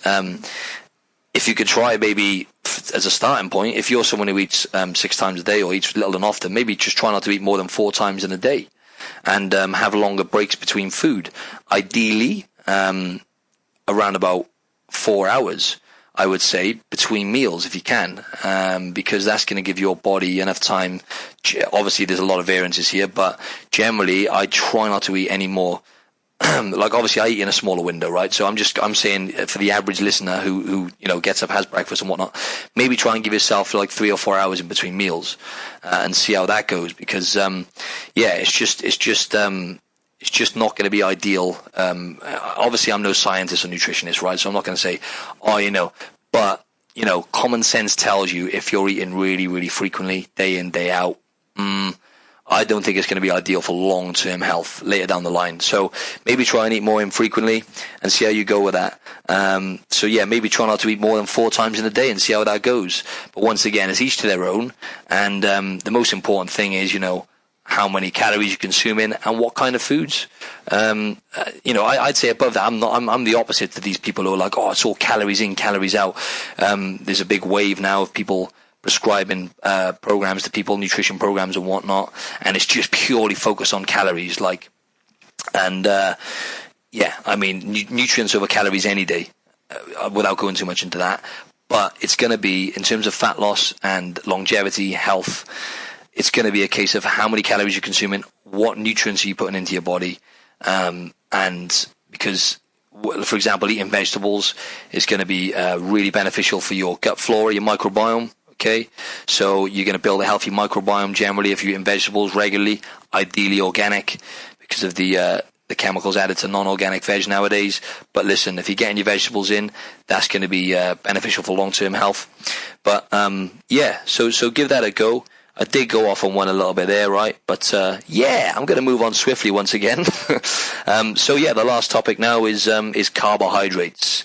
if you could try maybe as a starting point, if you're someone who eats 6 times a day or eats little and often, maybe just try not to eat more than 4 times in a day, and have longer breaks between food. Ideally, around about 4 hours, I would say, between meals if you can, because that's going to give your body enough time. Obviously, there's a lot of variances here, but generally, I try not to eat any more. Like, obviously, I eat in a smaller window, right? So I'm saying for the average listener who you know gets up, has breakfast and whatnot, maybe try and give yourself like 3 or 4 hours in between meals, and see how that goes. Because yeah, it's just not going to be ideal. Obviously, I'm no scientist or nutritionist, right? So I'm not going to say, oh, you know, but you know, common sense tells you if you're eating really, really frequently, day in, day out, I don't think it's going to be ideal for long-term health later down the line. So maybe try and eat more infrequently and see how you go with that. So yeah, maybe try not to eat more than 4 times in a day and see how that goes. But once again, it's each to their own. And the most important thing is, you know, how many calories you consume in and what kind of foods. You know, I'd say above that, I'm the opposite to these people who are like, oh, it's all calories in, calories out. There's a big wave now of people prescribing programs to people, nutrition programs and whatnot, and it's just purely focused on calories, like, and yeah, I mean, nutrients over calories any day, without going too much into that. But it's going to be, in terms of fat loss and longevity, health, it's going to be a case of how many calories you're consuming, what nutrients are you putting into your body, and because, for example, eating vegetables is going to be really beneficial for your gut flora, your microbiome. Okay, so you're going to build a healthy microbiome generally if you're eating vegetables regularly, ideally organic, because of the chemicals added to non-organic veg nowadays. But listen, if you're getting your vegetables in, that's going to be beneficial for long-term health. But yeah, so give that a go. I did go off on one a little bit there, right? But yeah, I'm going to move on swiftly once again. So yeah, the last topic now is carbohydrates.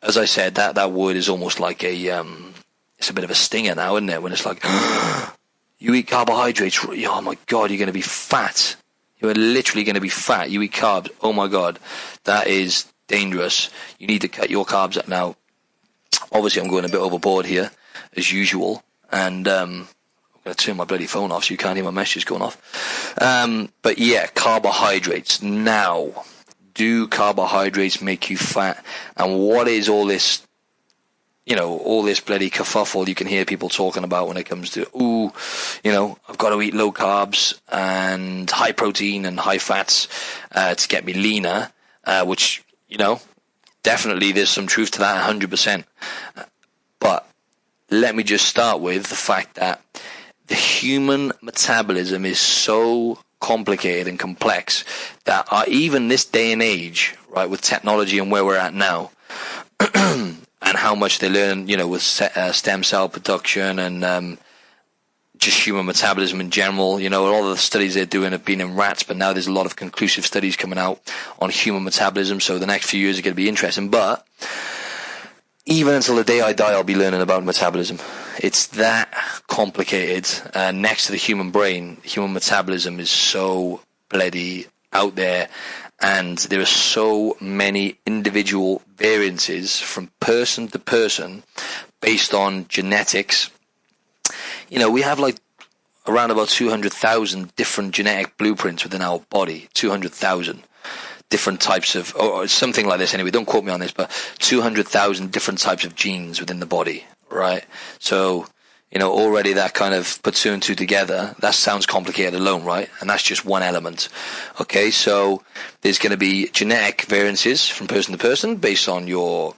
As I said, that word is almost like it's a bit of a stinger now, isn't it? When it's like, you eat carbohydrates, oh my God, you're going to be fat. You are literally going to be fat. You eat carbs, oh my God, that is dangerous. You need to cut your carbs up now. Obviously, I'm going a bit overboard here, as usual, and I'm going to turn my bloody phone off so you can't hear my messages going off. But yeah, carbohydrates. Now, do carbohydrates make you fat? And what is all this, you know, all this bloody kerfuffle you can hear people talking about when it comes to, you know, I've got to eat low carbs and high protein and high fats to get me leaner, which, you know, definitely there's some truth to that, 100%. But let me just start with the fact that the human metabolism is so complicated and complex that even this day and age, right, with technology and where we're at now, and how much they learn, you know, with stem cell production and just human metabolism in general. A lot of the studies they're doing have been in rats, but now there's a lot of conclusive studies coming out on human metabolism. So the next few years are going to be interesting. But even until the day I die, I'll be learning about metabolism. It's that complicated. Next to the human brain, human metabolism is so bloody out there. And there are so many individual variances from person to person based on genetics. We have like around about 200,000 different genetic blueprints within our body. 200,000 different types of, or something like this anyway, don't quote me on this, but 200,000 different types of genes within the body, right? So, already that kind of puts two and two together. That sounds complicated alone, right? And that's just one element. Okay, so there's going to be genetic variances from person to person based on your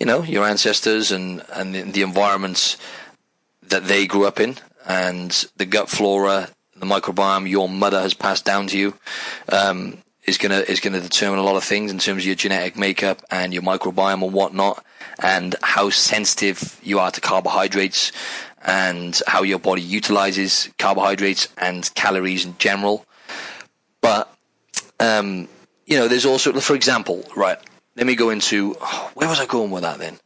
ancestors and the environments that they grew up in, and the gut flora, the microbiome your mother has passed down to you, is going to determine a lot of things in terms of your genetic makeup and your microbiome and whatnot, and how sensitive you are to carbohydrates, and how your body utilizes carbohydrates and calories in general. But there's also, for example, right? Let me go into, where was I going with that then?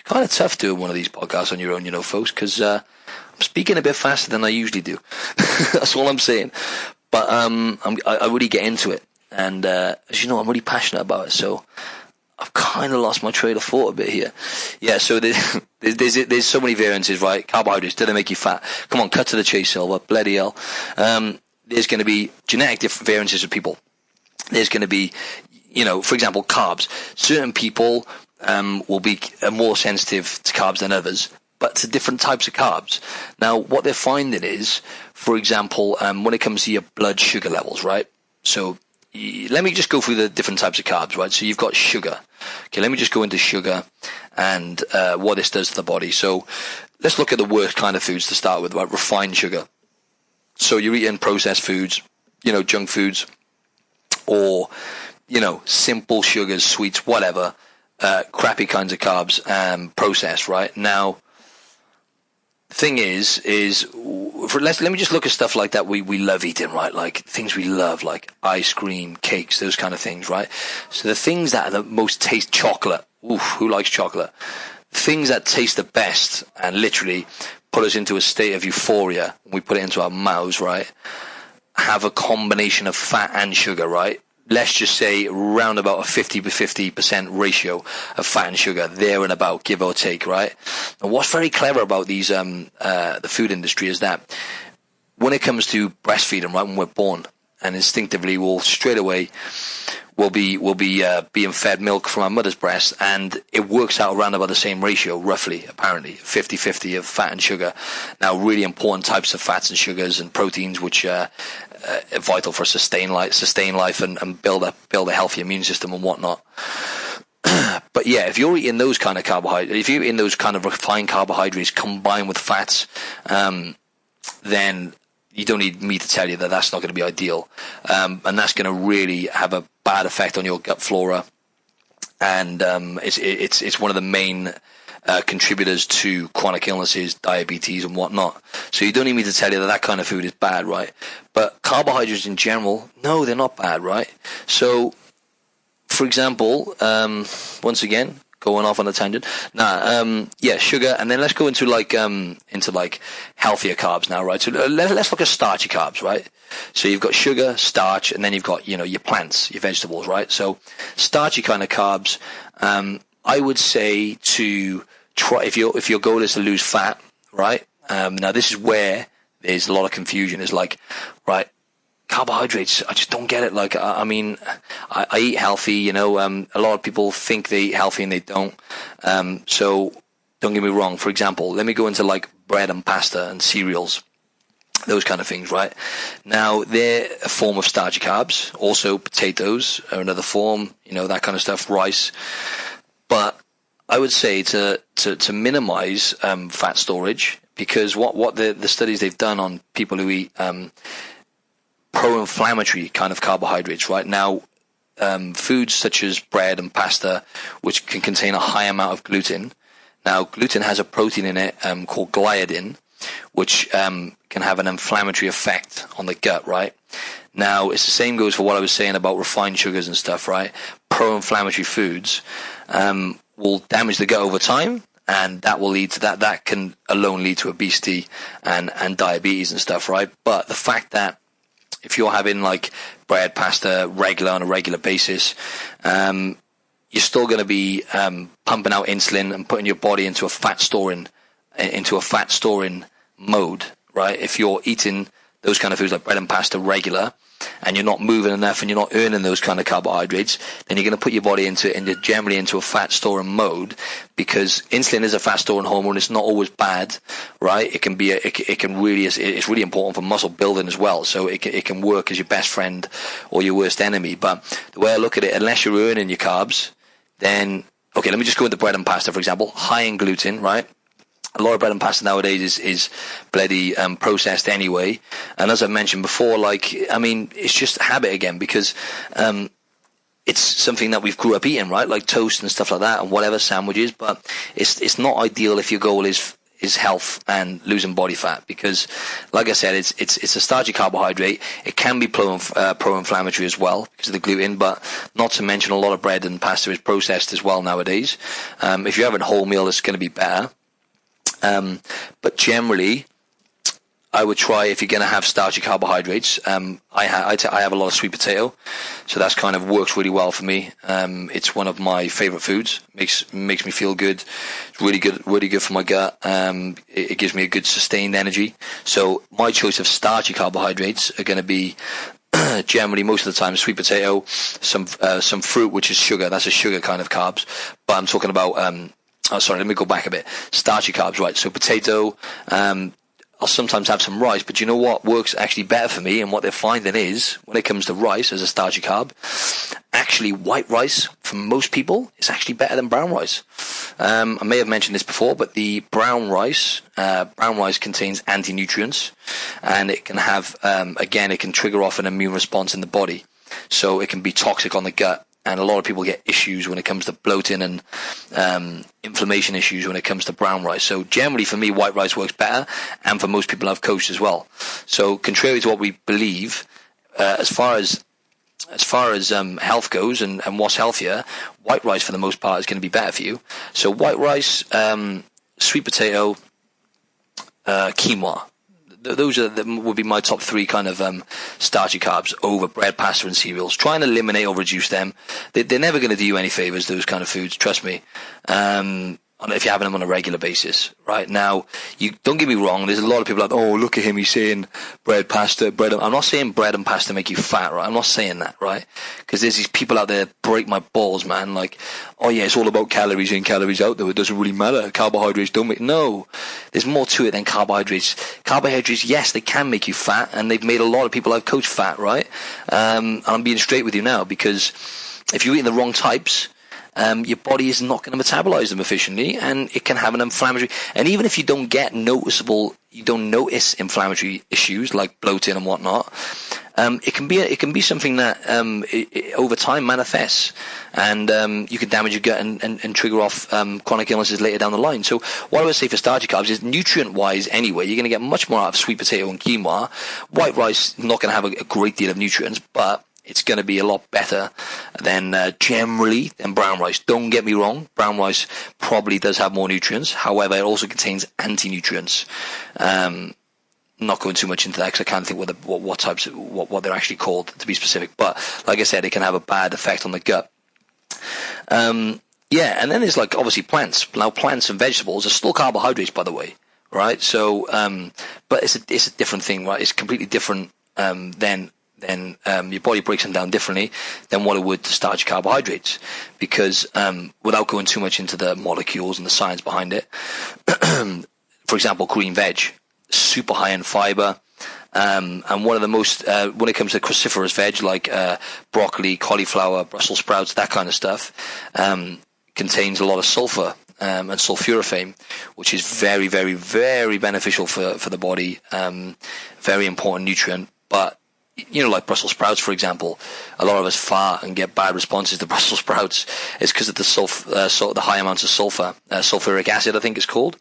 Kind of tough doing one of these podcasts on your own, folks, because I'm speaking a bit faster than I usually do. That's all I'm saying. But I really get into it, and as you know, I'm really passionate about it. So I've kind of lost my train of thought a bit here. Yeah. So there's so many variances, right? Carbohydrates, do they make you fat? Come on, cut to the chase, Silva. Bloody hell. There's going to be genetic different variances of people. There's going to be, for example, carbs. Certain people will be more sensitive to carbs than others, but to different types of carbs. Now, what they're finding is, for example, when it comes to your blood sugar levels, right? So let me just go through the different types of carbs, right? So you've got sugar. Okay, let me just go into sugar and what this does to the body. So let's look at the worst kind of foods to start with, right? Refined sugar. So you're eating processed foods, junk foods, or, simple sugars, sweets, whatever. Crappy kinds of carbs, processed, right? Now, the thing is let me just look at stuff like that we love eating, right? Like things we love, like ice cream, cakes, those kind of things, right? So the things that are the most taste, chocolate. Oof, who likes chocolate? Things that taste the best and literally put us into a state of euphoria when we put it into our mouths, right? Have a combination of fat and sugar, right? Let's just say around about a 50% ratio of fat and sugar, there and about, give or take, right? And what's very clever about these, the food industry is that when it comes to breastfeeding, right, when we're born, and instinctively we'll be being fed milk from our mother's breast, and it works out around about the same ratio, roughly, apparently, 50-50 of fat and sugar. Now, really important types of fats and sugars and proteins, which are vital for sustain life and build a healthy immune system and whatnot. But yeah, if you're eating those kind of carbohydrates, if you're eating those kind of refined carbohydrates combined with fats, then you don't need me to tell you that that's not going to be ideal, and that's going to really have a bad effect on your gut flora, and it's one of the main contributors to chronic illnesses, diabetes, and whatnot. So you don't need me to tell you that kind of food is bad, right? But carbohydrates in general, no, they're not bad, right? So, for example, once again, going off on a tangent. Sugar, and then let's go into healthier carbs now, right? So let's look at starchy carbs, right? So you've got sugar, starch, and then you've got, your plants, your vegetables, right? So starchy kind of carbs, I would say to try, if your goal is to lose fat, right? Now this is where there's a lot of confusion. It's like, right, carbohydrates, I just don't get it. Like, I eat healthy, a lot of people think they eat healthy and they don't. So don't get me wrong. For example, let me go into like bread and pasta and cereals, those kind of things, right? Now, they're a form of starchy carbs. Also, potatoes are another form, that kind of stuff, rice. But I would say to minimize fat storage, because what the studies they've done on people who eat pro-inflammatory kind of carbohydrates, right? Now, foods such as bread and pasta, which can contain a high amount of gluten. Now, gluten has a protein in it called gliadin, which can have an inflammatory effect on the gut, right? Now, it's the same goes for what I was saying about refined sugars and stuff, right? Pro-inflammatory foods will damage the gut over time, and that will lead to that can alone lead to obesity and diabetes and stuff, right? But the fact that if you're having like bread, pasta on a regular basis, you're still going to be pumping out insulin and putting your body into a fat storing mode, right? If you're eating those kind of foods like bread and pasta regular, and you're not moving enough and you're not earning those kind of carbohydrates, then you're going to put your body generally into a fat storing mode, because insulin is a fat storing hormone. It's not always bad, right? It can be it's really important for muscle building as well. So it can work as your best friend or your worst enemy. But the way I look at it, unless you're earning your carbs, then okay, let me just go into bread and pasta, for example, high in gluten, right? A lot of bread and pasta nowadays is bloody processed anyway. And as I mentioned before, it's just habit again, because it's something that we've grew up eating, right? Like toast and stuff like that, and whatever, sandwiches. But it's not ideal if your goal is health and losing body fat, because, like I said, it's a starchy carbohydrate. It can be pro-inflammatory as well because of the gluten, but not to mention a lot of bread and pasta is processed as well nowadays. If you're having whole meal, it's going to be better. But generally, I would try, if you're going to have starchy carbohydrates, I have a lot of sweet potato, so that's kind of works really well for me. It's one of my favorite foods. Makes me feel good. It's really good for my gut. It gives me a good sustained energy. So my choice of starchy carbohydrates are going to be generally most of the time sweet potato, some fruit, which is sugar. That's a sugar kind of carbs. But I'm talking about let me go back a bit. Starchy carbs, right? So potato, I'll sometimes have some rice, but you know what works actually better for me, and what they're finding is, when it comes to rice as a starchy carb, actually white rice for most people is actually better than brown rice. I may have mentioned this before, but the brown rice contains anti-nutrients, and it can have, it can trigger off an immune response in the body. So it can be toxic on the gut. And a lot of people get issues when it comes to bloating and inflammation issues when it comes to brown rice. So generally for me, white rice works better, and for most people I've coached as well. So contrary to what we believe, as far as health goes and what's healthier, white rice for the most part is going to be better for you. So white rice, sweet potato, quinoa. Those would be my top three kind of starchy carbs over bread, pasta, and cereals. Try and eliminate or reduce them. They're never going to do you any favors, those kind of foods, trust me. If you're having them on a regular basis, right? Now, you don't get me wrong, there's a lot of people like, oh, look at him, he's saying bread, pasta, bread. I'm not saying bread and pasta make you fat, right? I'm not saying that, right? Because there's these people out there that break my balls, man. Like, oh yeah, it's all about calories in, calories out, though. It doesn't really matter. Carbohydrates don't make... No, there's more to it than carbohydrates. Carbohydrates, yes, they can make you fat, and they've made a lot of people I've coached fat, right? And I'm being straight with you now, because if you're eating the wrong types, your body is not going to metabolize them efficiently, and it can have an inflammatory. And even if you don't notice inflammatory issues like bloating and whatnot, it can be something that over time manifests, and you can damage your gut and trigger off chronic illnesses later down the line. So what I would say for starchy carbs is, nutrient wise anyway, you're going to get much more out of sweet potato and quinoa. White rice is not going to have a great deal of nutrients, but it's going to be a lot better than generally than brown rice. Don't get me wrong, brown rice probably does have more nutrients. However, it also contains anti-nutrients. Not going too much into that because I can't think what types, what they're actually called, to be specific. But like I said, it can have a bad effect on the gut. And then there's like obviously plants. Now plants and vegetables are still carbohydrates, by the way, right? So, but it's a different thing, right? It's completely different than your body breaks them down differently than what it would to starchy carbohydrates, because without going too much into the molecules and the science behind it, for example, green veg, super high in fiber, and one of the most when it comes to cruciferous veg like broccoli, cauliflower, Brussels sprouts, that kind of stuff, contains a lot of sulfur and sulforaphane, which is very, very, very beneficial for the body. Very important nutrient, but like Brussels sprouts, for example. A lot of us fart and get bad responses to Brussels sprouts. It's because of the high amounts of sulfuric acid, I think it's called.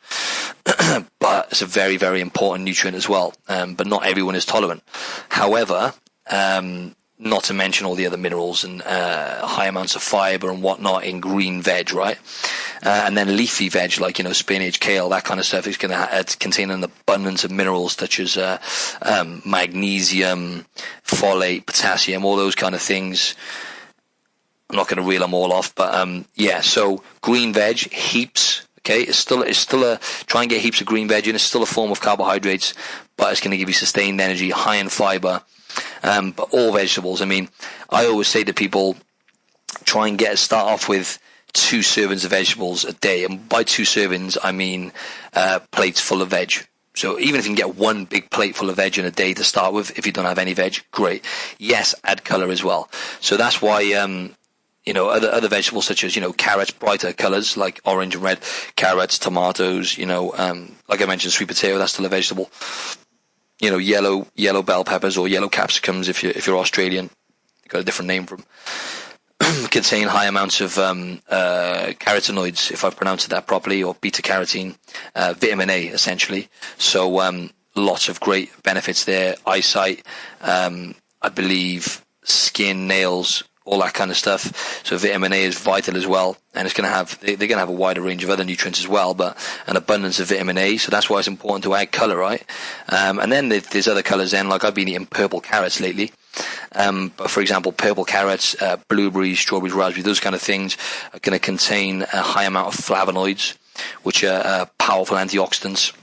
But it's a very, very important nutrient as well. But not everyone is tolerant. However, not to mention all the other minerals and high amounts of fiber and whatnot in green veg, right? And then leafy veg, like, spinach, kale, that kind of stuff is going to contain an abundance of minerals such as magnesium, folate, potassium, all those kind of things. I'm not going to reel them all off, but so green veg, heaps. Okay, it's still try and get heaps of green veg in. It's still a form of carbohydrates, but it's going to give you sustained energy, high in fiber. But all vegetables. I mean, I always say to people, try and start off with 2 servings of vegetables a day. And by 2 servings, I mean plates full of veg. So even if you can get 1 big plate full of veg in a day to start with, if you don't have any veg, great. Yes, add color as well. So that's why, other vegetables such as, carrots, brighter colors like orange and red, carrots, tomatoes, like I mentioned, sweet potato, that's still a vegetable. Yellow bell peppers or yellow capsicums if you're Australian, you've got a different name for them. Contain high amounts of carotenoids, if I've pronounced that properly, or beta carotene, vitamin A essentially. So lots of great benefits there. Eyesight, I believe, skin, nails, all that kind of stuff. So vitamin A is vital as well, and they're going to have a wider range of other nutrients as well, but an abundance of vitamin A. So that's why it's important to add color, right? And then there's other colors. Then, like I've been eating purple carrots lately. But for example, purple carrots, blueberries, strawberries, raspberries, those kind of things are going to contain a high amount of flavonoids, which are powerful antioxidants.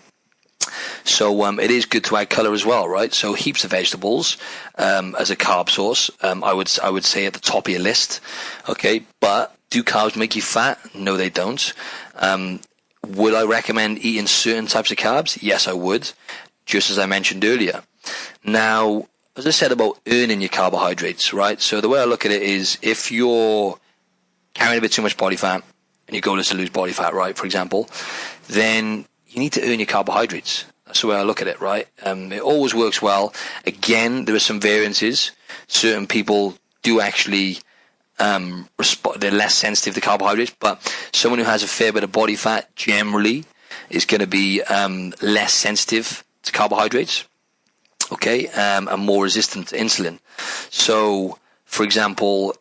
So it is good to add color as well, right? So heaps of vegetables as a carb source. I would say at the top of your list. Okay, but do carbs make you fat? No, they don't. Would I recommend eating certain types of carbs? Yes, I would, just as I mentioned earlier. Now, as I said about earning your carbohydrates, right? So the way I look at it is, if you're carrying a bit too much body fat and your goal is to lose body fat, right, for example, then you need to earn your carbohydrates. That's the way I look at it, right? It always works well. Again, there are some variances. Certain people do actually they're less sensitive to carbohydrates, but someone who has a fair bit of body fat generally is going to be less sensitive to carbohydrates, okay, and more resistant to insulin. So, for example,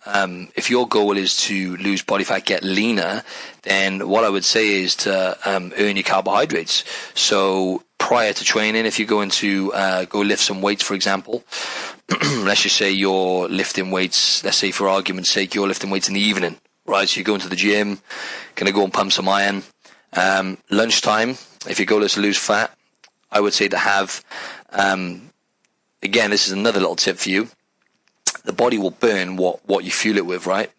if your goal is to lose body fat, get leaner, then what I would say is to earn your carbohydrates. So prior to training, if you're going to go lift some weights, for example, let's just say you're lifting weights, let's say for argument's sake, you're lifting weights in the evening, right? So you're going to the gym, going to go and pump some iron. Lunchtime, if your goal is to lose fat, I would say to have, again, this is another little tip for you. The body will burn what you fuel it with, right?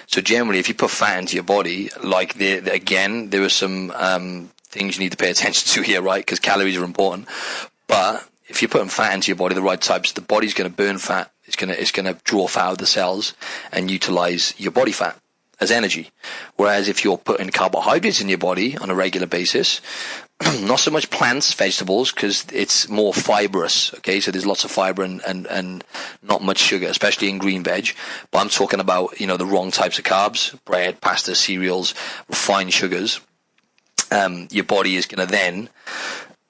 So generally, if you put fat into your body, like again, there are some things you need to pay attention to here, right? Because calories are important. But if you're putting fat into your body, the right types, the body's going to burn fat. It's going to draw fat out of the cells and utilize your body fat as energy. Whereas if you're putting carbohydrates in your body on a regular basis, not so much plants, vegetables, because it's more fibrous, okay? So there's lots of fiber and not much sugar, especially in green veg. But I'm talking about, the wrong types of carbs, bread, pasta, cereals, refined sugars. Your body is going to then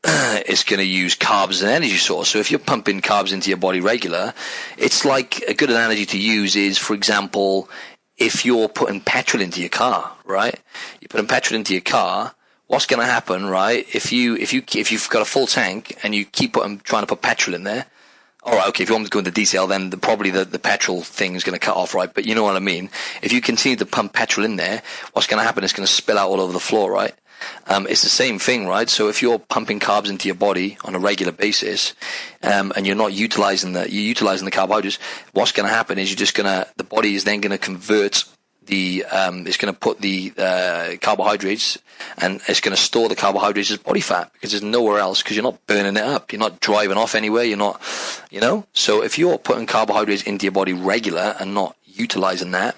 it's going to use carbs as an energy source. So if you're pumping carbs into your body regular, it's like, a good analogy to use is, for example, if you're putting petrol into your car, right? You're putting petrol into your car. What's going to happen, right? If you've got a full tank and you keep trying to put petrol in there, all right, okay. If you want me to go into detail, then probably the petrol thing is going to cut off, right? But you know what I mean. If you continue to pump petrol in there, what's going to happen? It's going to spill out all over the floor, right? It's the same thing, right? So if you're pumping carbs into your body on a regular basis, and you're not utilizing the carbohydrates, what's going to happen is the body is then going to convert it's going to put the carbohydrates, and it's going to store the carbohydrates as body fat, because there's nowhere else, because you're not burning it up. You're not driving off anywhere. You're not, So if you're putting carbohydrates into your body regular and not utilizing that,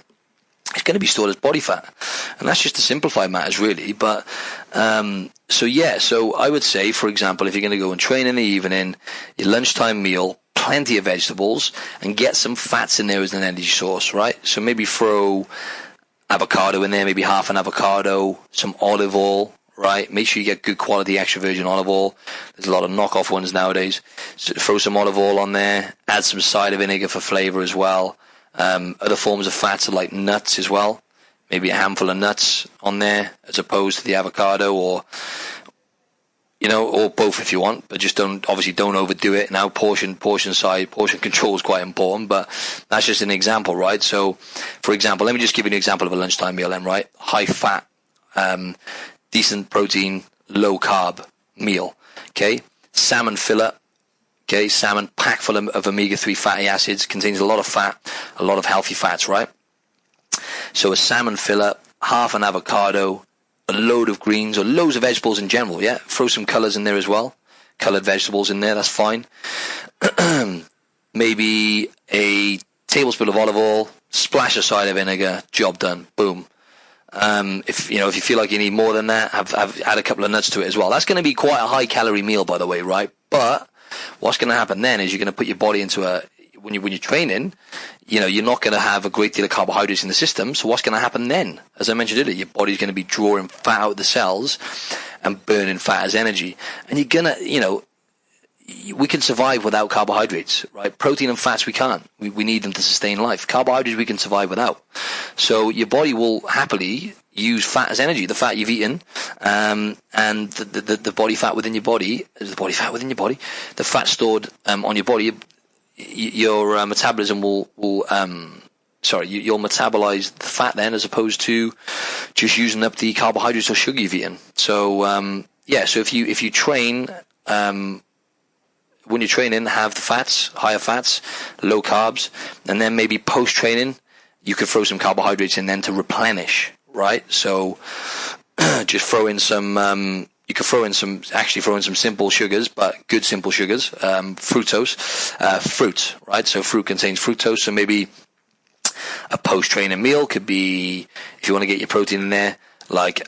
it's going to be stored as body fat. And that's just to simplify matters, really. But, so I would say, for example, if you're going to go and train in the evening, your lunchtime meal, plenty of vegetables and get some fats in there as an energy source, right? So maybe throw avocado in there, maybe half an avocado, some olive oil, right? Make sure you get good quality extra virgin olive oil. There's a lot of knockoff ones nowadays. So throw some olive oil on there, add some cider vinegar for flavor as well. Other forms of fats are like nuts as well. Maybe a handful of nuts on there as opposed to the avocado, or or both if you want, but just don't overdo it. Now portion control is quite important, but that's just an example, right? So, for example, let me just give you an example of a lunchtime meal then, right? High fat, decent protein, low carb meal, okay? Salmon fillet, okay? Salmon packed full of omega-3 fatty acids, contains a lot of fat, a lot of healthy fats, right? So a salmon fillet, half an avocado, a load of greens, or loads of vegetables in general, yeah? Throw some colours in there as well. Coloured vegetables in there, that's fine. Maybe a tablespoon of olive oil, splash of cider vinegar, job done, boom. If you feel like you need more than that, add a couple of nuts to it as well. That's going to be quite a high calorie meal, by the way, right? But what's going to happen then is you're going to put your body into when you're training, you're not going to have a great deal of carbohydrates in the system. So what's going to happen then? As I mentioned earlier, your body's going to be drawing fat out of the cells and burning fat as energy. And you're going to, we can survive without carbohydrates, right? Protein and fats we can't. We need them to sustain life. Carbohydrates we can survive without. So your body will happily use fat as energy, the fat you've eaten, and the body fat within your body, the fat stored on your body. Your metabolism you'll metabolize the fat then, as opposed to just using up the carbohydrates or sugar you've eaten. So so if you train, when you're training, have the fats, higher fats, low carbs, and then maybe post training you could throw some carbohydrates in then to replenish, right? So just throw in some you could throw in some simple sugars, but good simple sugars, fructose, fruit, right? So fruit contains fructose, so maybe a post-training meal could be, if you want to get your protein in there, like,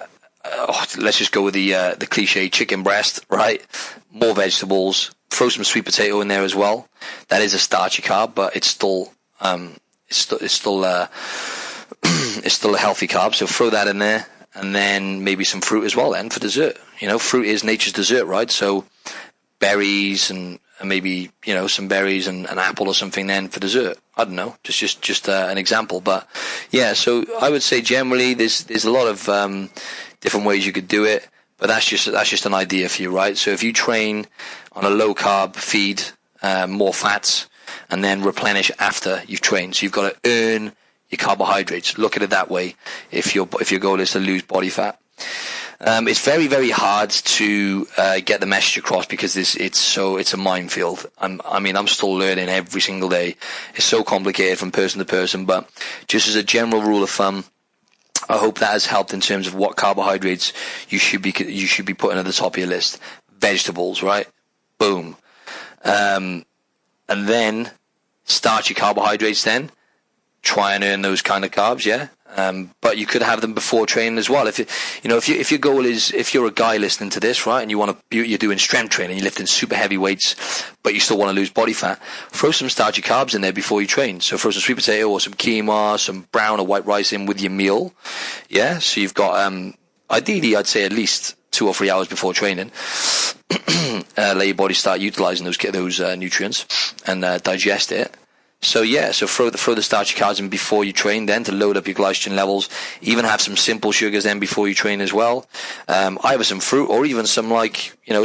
let's just go with the cliche chicken breast, right? More vegetables, throw some sweet potato in there as well. That is a starchy carb, but it's still a healthy carb, so throw that in there. And then maybe some fruit as well then for dessert. Fruit is nature's dessert, right? So berries and maybe, some berries and an apple or something then for dessert. I don't know, just an example. But yeah, so I would say generally there's a lot of different ways you could do it, but that's just an idea for you, right? So if you train on a low carb feed, more fats, and then replenish after you've trained. So you've got to earn your carbohydrates. Look at it that way. If your goal is to lose body fat, it's very, very hard to get the message across because it's a minefield. I'm still learning every single day. It's so complicated from person to person. But just as a general rule of thumb, I hope that has helped in terms of what carbohydrates you should be putting at the top of your list. Vegetables, right? Boom. And then starchy carbohydrates. Then try and earn those kind of carbs, yeah. But you could have them before training as well. If your goal is, if you're a guy listening to this, right, and you're doing strength training, you're lifting super heavy weights, but you still want to lose body fat, throw some starchy carbs in there before you train. So throw some sweet potato or some quinoa, some brown or white rice in with your meal, yeah. So you've got, ideally, I'd say at least 2 or 3 hours before training, let your body start utilizing those nutrients and digest it. So yeah, throw the starchy carbs in before you train, then to load up your glycogen levels. Even have some simple sugars then before you train as well. Either some fruit or even some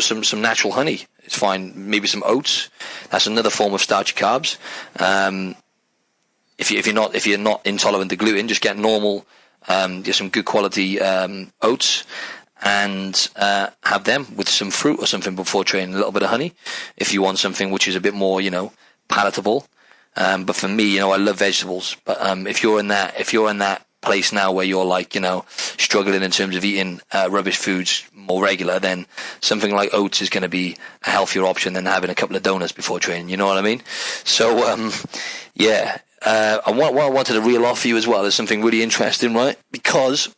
some natural honey. It's fine. Maybe some oats. That's another form of starchy carbs. If you're not intolerant to gluten, just get normal, get some good quality oats, and have them with some fruit or something before training. A little bit of honey, if you want something which is a bit more palatable. But for me, I love vegetables. But if you're in that place now where you're struggling in terms of eating rubbish foods more regular, then something like oats is going to be a healthier option than having a couple of donuts before training. You know what I mean? So what I wanted to reel off for you as well is something really interesting, right? Because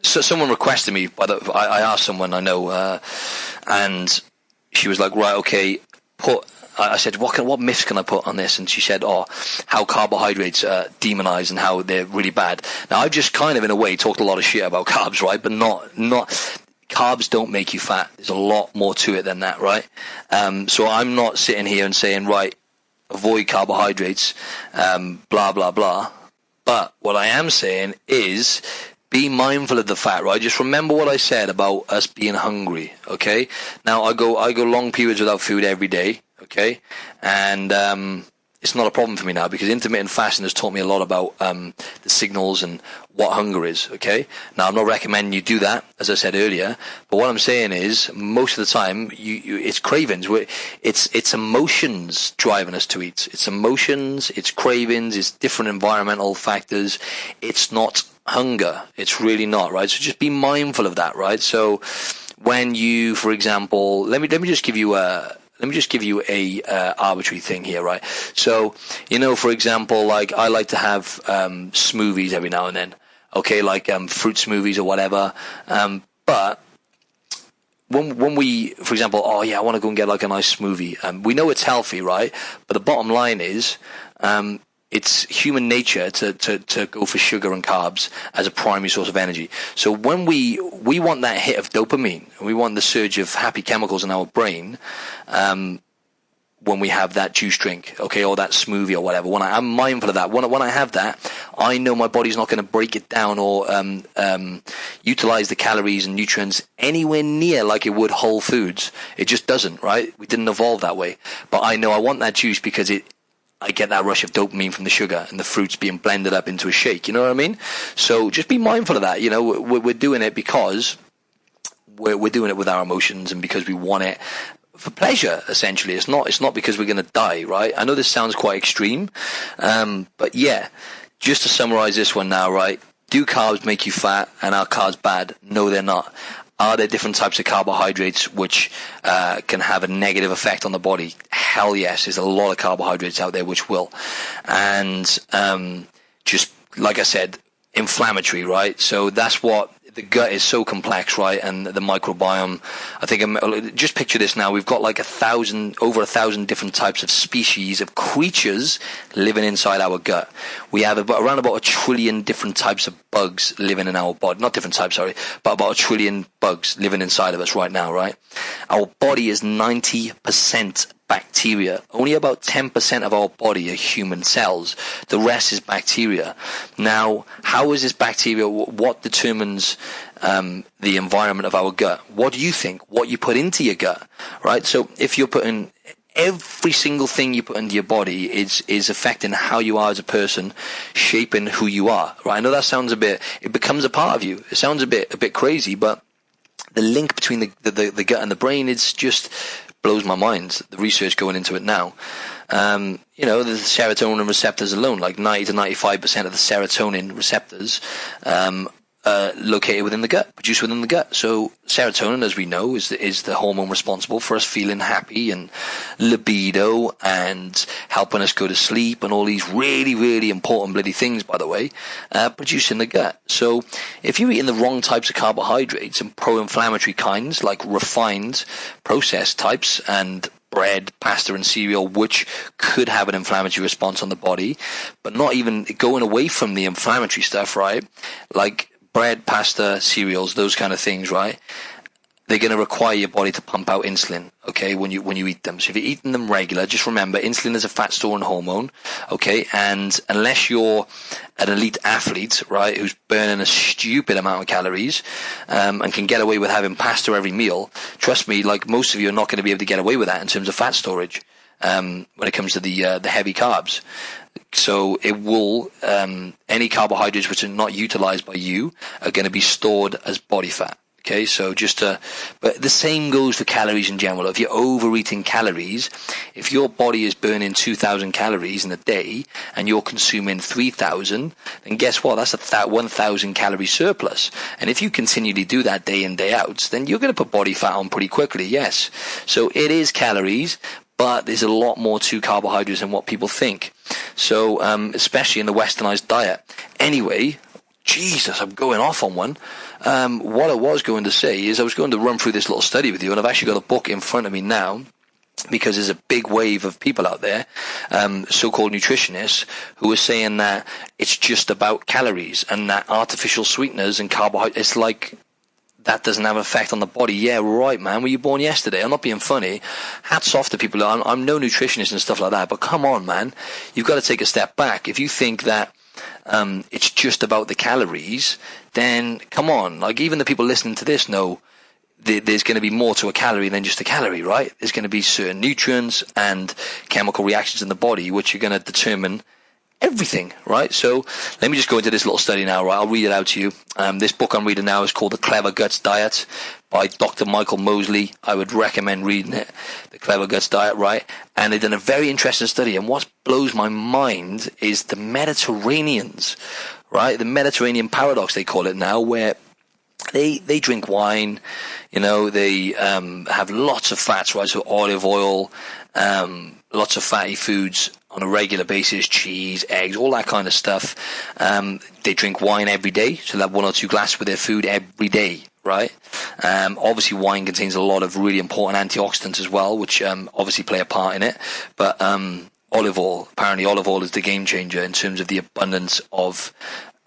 someone requested me. I asked someone I know, and she was like, right, okay, I said, what myths can I put on this? And she said, how carbohydrates are demonized and how they're really bad. Now, I've just kind of, in a way, talked a lot of shit about carbs, right? But not carbs don't make you fat. There's a lot more to it than that, right? So I'm not sitting here and saying, right, avoid carbohydrates, blah, blah, blah. But what I am saying is be mindful of the fact, right? Just remember what I said about us being hungry, okay? Now, I go long periods without food every day, okay? And it's not a problem for me now because intermittent fasting has taught me a lot about the signals and what hunger is, okay? Now, I'm not recommending you do that, as I said earlier, but what I'm saying is most of the time, it's cravings. It's emotions driving us to eat. It's emotions, it's cravings, it's different environmental factors. It's not hunger. It's really not, right? So just be mindful of that, right? So when you, for example, let me just give you a arbitrary thing here, right? So, for example, like I like to have smoothies every now and then, okay, like fruit smoothies or whatever. But when we, for example, I want to go and get like a nice smoothie. We know it's healthy, right? But the bottom line is, it's human nature to go for sugar and carbs as a primary source of energy. So when we want that hit of dopamine, we want the surge of happy chemicals in our brain, when we have that juice drink, okay, or that smoothie or whatever. I'm mindful of that. When I have that, I know my body's not going to break it down or utilize the calories and nutrients anywhere near like it would whole foods. It just doesn't, right? We didn't evolve that way. But I know I want that juice because I get that rush of dopamine from the sugar and the fruits being blended up into a shake. You know what I mean? So just be mindful of that. We're doing it because we're doing it with our emotions and because we want it for pleasure, essentially. It's not because we're going to die, right? I know this sounds quite extreme, but yeah, just to summarize this one now, right? Do carbs make you fat and are carbs bad? No, they're not. Are there different types of carbohydrates which can have a negative effect on the body? Hell yes, there's a lot of carbohydrates out there which will. And just like I said, inflammatory, right? So that's what the gut is so complex, right? And the microbiome, I think, just picture this now. We've got like over 1,000 different types of species of creatures living inside our gut. We have around about 1 trillion different types of bugs living in our body. Not different types, sorry, but about 1 trillion bugs living inside of us right now, right? Our body is 90% bacteria. Only about 10% of our body are human cells. The rest is bacteria. Now, how is this bacteria? What determines the environment of our gut? What do you think? What you put into your gut, right? So if you're putting every single thing you put into your body is affecting how you are as a person, shaping who you are, right? I know that sounds it becomes a part of you. It sounds a bit crazy, but the link between the gut and the brain is just blows my mind, the research going into it now. The serotonin receptors alone, like 90 to 95% of the serotonin receptors located within the gut, produced within the gut. So serotonin, as we know, is the hormone responsible for us feeling happy and libido and helping us go to sleep and all these really, really important bloody things, by the way, produced in the gut. So if you're eating the wrong types of carbohydrates and pro-inflammatory kinds, like refined, processed types and bread, pasta and cereal, which could have an inflammatory response on the body, but not even going away from the inflammatory stuff, right? Like bread, pasta, cereals, those kind of things, right? They're going to require your body to pump out insulin, okay, when you eat them. So if you're eating them regular, just remember insulin is a fat storing hormone, okay, and unless you're an elite athlete, right, who's burning a stupid amount of calories and can get away with having pasta every meal, trust me, like most of you are not going to be able to get away with that in terms of fat storage when it comes to the heavy carbs. So it will, any carbohydrates which are not utilized by you are going to be stored as body fat. Okay, so but the same goes for calories in general. If you're overeating calories, if your body is burning 2,000 calories in a day and you're consuming 3,000, then guess what? That's a 1,000 calorie surplus. And if you continually do that day in, day out, then you're going to put body fat on pretty quickly, yes. So it is calories, but there's a lot more to carbohydrates than what people think. So, especially in the westernized diet. Anyway, Jesus, I'm going off on one. What I was going to say is I was going to run through this little study with you, and I've actually got a book in front of me now, because there's a big wave of people out there, so-called nutritionists, who are saying that it's just about calories and that artificial sweeteners and carbohydrates, it's like that doesn't have an effect on the body. Yeah, right, man. Were you born yesterday? I'm not being funny. Hats off to people. I'm no nutritionist and stuff like that, but come on, man. You've got to take a step back. If you think that it's just about the calories, then come on. Like, even the people listening to this know there's going to be more to a calorie than just a calorie, right? There's going to be certain nutrients and chemical reactions in the body which are going to determine everything, right? So let me just go into this little study now, right? I'll read it out to you. This book I'm reading now is called The Clever Guts Diet by Dr. Michael Mosley. I would recommend reading it, The Clever Guts Diet, right? And they've done a very interesting study, and what blows my mind is the Mediterraneans, right? The Mediterranean paradox, they call it now, where they drink wine, you know, they have lots of fats, right? So olive oil, lots of fatty foods on a regular basis, cheese, eggs, all that kind of stuff. They drink wine every day, so they have 1 or 2 glasses with their food every day, right? Obviously wine contains a lot of really important antioxidants as well, which obviously play a part in it. But apparently olive oil is the game changer in terms of the abundance of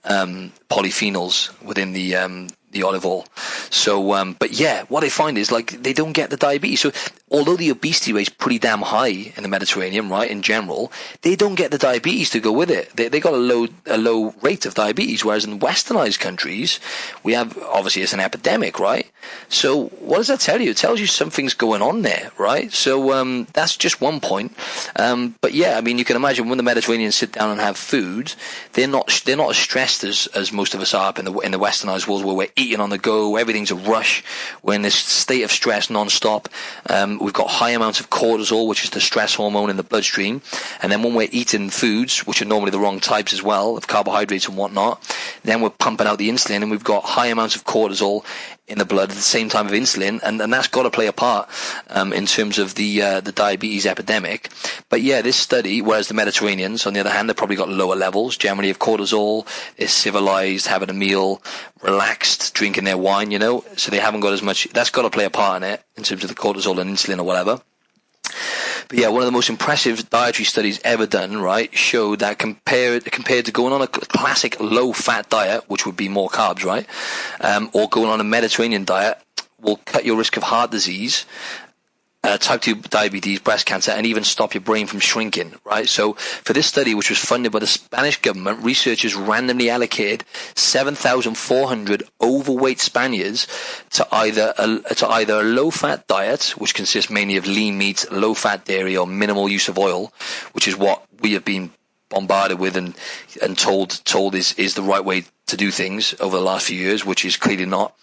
polyphenols within the olive oil. So, but yeah, what I find is, like, they don't get the diabetes. So although the obesity rate is pretty damn high in the Mediterranean, right, in general, they don't get the diabetes to go with it. They got a low rate of diabetes, whereas in westernized countries, we have, obviously it's an epidemic, right? So what does that tell you? It tells you something's going on there, right? So that's just one point. But yeah, I mean, you can imagine when the Mediterraneans sit down and have food, they're not as stressed as most of us are up in the westernized world, where we're eating on the go, everything's a rush, we're in this state of stress non-stop. We've got high amounts of cortisol, which is the stress hormone in the bloodstream, and then when we're eating foods, which are normally the wrong types as well, of carbohydrates and whatnot, then we're pumping out the insulin, and we've got high amounts of cortisol in the blood at the same time of insulin, and that's got to play a part in terms of the diabetes epidemic. But yeah, this study, whereas the Mediterraneans, on the other hand, they've probably got lower levels generally of cortisol, they're civilized, having a meal, relaxed, drinking their wine, you know, so they haven't got as much. That's got to play a part in it in terms of the cortisol and insulin or whatever. But yeah, one of the most impressive dietary studies ever done, right, showed that compared to going on a classic low-fat diet, which would be more carbs, right, or going on a Mediterranean diet, will cut your risk of heart disease, type 2 diabetes, breast cancer, and even stop your brain from shrinking, right? So for this study, which was funded by the Spanish government, researchers randomly allocated 7,400 overweight Spaniards to either a low-fat diet, which consists mainly of lean meat, low-fat dairy, or minimal use of oil, which is what we have been bombarded with and told is the right way to do things over the last few years, which is clearly not.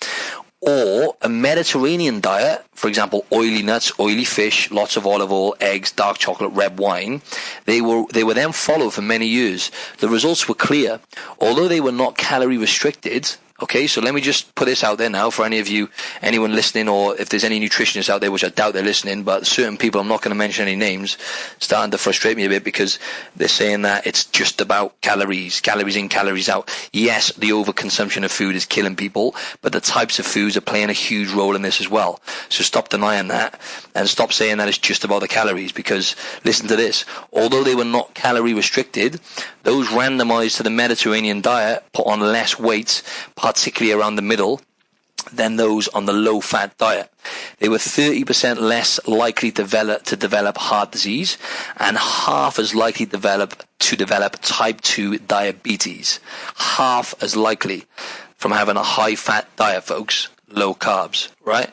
Or a Mediterranean diet, for example, oily nuts, oily fish, lots of olive oil, eggs, dark chocolate, red wine. They were then followed for many years. The results were clear. Although they were not calorie restricted, okay, so let me just put this out there now for anyone listening, or if there's any nutritionists out there, which I doubt they're listening, but certain people, I'm not going to mention any names, starting to frustrate me a bit because they're saying that it's just about calories in, calories out. Yes, the overconsumption of food is killing people, but the types of foods are playing a huge role in this as well. So stop denying that and stop saying that it's just about the calories, because listen to this. Although they were not calorie restricted, those randomized to the Mediterranean diet put on less weight, particularly around the middle, than those on the low-fat diet. They were 30% less likely to develop heart disease and half as likely to develop type 2 diabetes. Half as likely from having a high-fat diet, folks. Low carbs, right?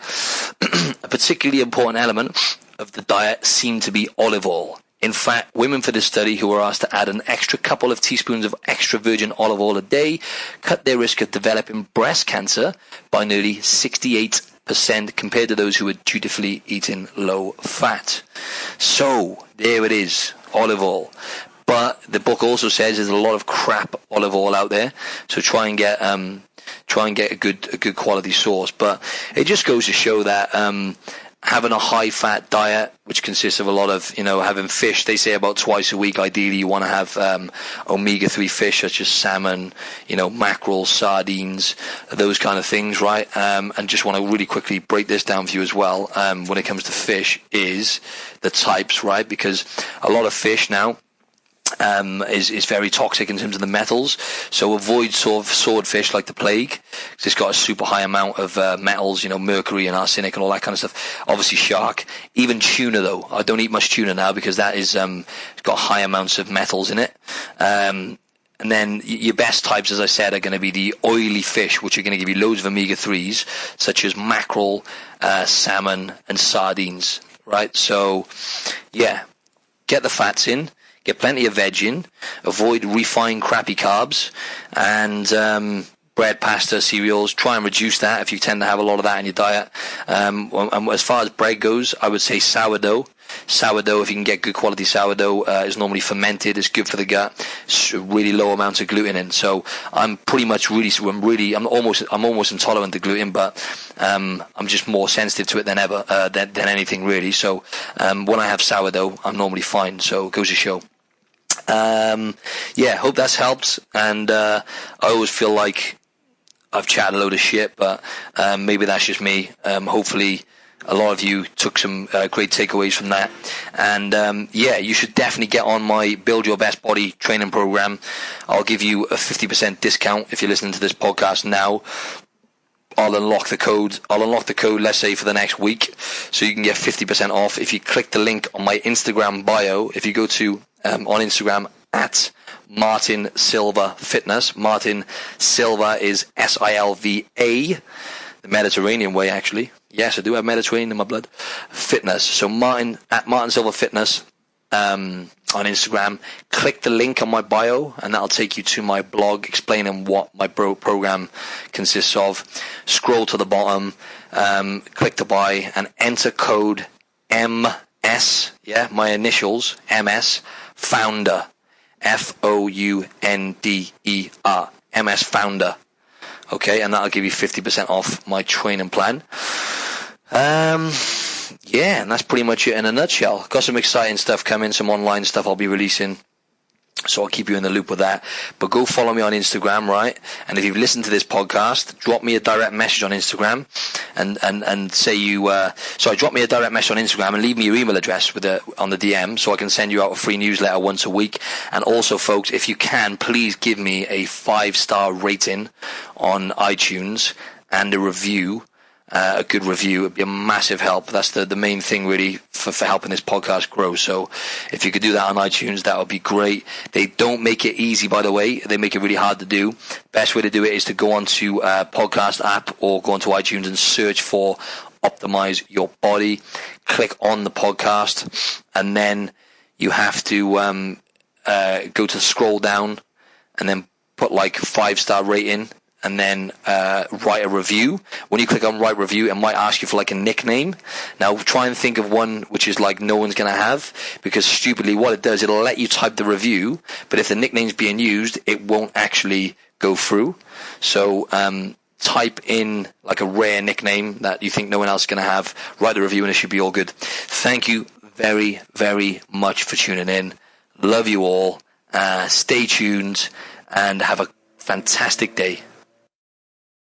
A particularly important element of the diet seemed to be olive oil. In fact, women for this study who were asked to add an extra couple of teaspoons of extra virgin olive oil a day cut their risk of developing breast cancer by nearly 68% compared to those who were dutifully eating low fat. So, there it is, olive oil. But the book also says there's a lot of crap olive oil out there, so try and get a good quality source. But it just goes to show that having a high-fat diet, which consists of a lot of, having fish. They say about twice a week, ideally, you want to have omega-3 fish, such as salmon, mackerel, sardines, those kind of things, right? And just want to really quickly break this down for you as well, when it comes to fish, is the types, right? Because a lot of fish now is very toxic in terms of the metals. So avoid sort of swordfish like the plague, because it's got a super high amount of metals, mercury and arsenic and all that kind of stuff. Obviously shark. Even tuna, though. I don't eat much tuna now because that is it's got high amounts of metals in it. And then your best types, as I said, are going to be the oily fish, which are going to give you loads of omega-3s, such as mackerel, salmon, and sardines, right? So, yeah, get the fats in. Get plenty of veg in, avoid refined crappy carbs, and bread, pasta, cereals. Try and reduce that if you tend to have a lot of that in your diet. And as far as bread goes, I would say sourdough. Sourdough, if you can get good quality sourdough, is normally fermented. It's good for the gut. It's really low amounts of gluten in. So I'm almost intolerant to gluten, but I'm just more sensitive to it than ever, than anything really. So when I have sourdough, I'm normally fine. So it goes to show. Hope that's helped. And I always feel like I've chatted a load of shit, but maybe that's just me. Hopefully a lot of you took some great takeaways from that. And you should definitely get on my Build Your Best Body training program. I'll give you a 50% discount if you're listening to this podcast now. I'll unlock the code, let's say, for the next week, so you can get 50% off if you click the link on my Instagram bio. If you go to on Instagram at Martin Silva Fitness. Martin Silva is Silva, the Mediterranean way, actually. Yes, I do have Mediterranean in my blood. Fitness. So Martin Silva Fitness on Instagram. Click the link on my bio, and that'll take you to my blog explaining what my program consists of. Scroll to the bottom, click to buy, and enter code MS. Yeah, my initials, MS Founder, FOUNDER, MS Founder. Okay, and that'll give you 50% off my training plan. And that's pretty much it in a nutshell. Got some exciting stuff coming, some online stuff I'll be releasing, so I'll keep you in the loop with that. But go follow me on Instagram, right? And if you've listened to this podcast, drop me a direct message on Instagram and say drop me a direct message on Instagram and leave me your email address on the DM, so I can send you out a free newsletter once a week. And also, folks, if you can, please give me a 5-star rating on iTunes and a review. A good review would be a massive help. That's the main thing really for helping this podcast grow. So if you could do that on iTunes, that would be great. They don't make it easy, by the way. They make it really hard to do. Best way to do it is to go onto a podcast app or go onto iTunes and search for Optimise Your Body. Click on the podcast, and then you have to go to scroll down and then put like 5-star rating. And then write a review. When you click on write review, it might ask you for like a nickname. Now try and think of one which is like no one's going to have, because stupidly what it does, it'll let you type the review, but if the nickname's being used, it won't actually go through. So type in like a rare nickname that you think no one else is going to have, write the review, and it should be all good. Thank you very, very much for tuning in. Love you all. Stay tuned and have a fantastic day.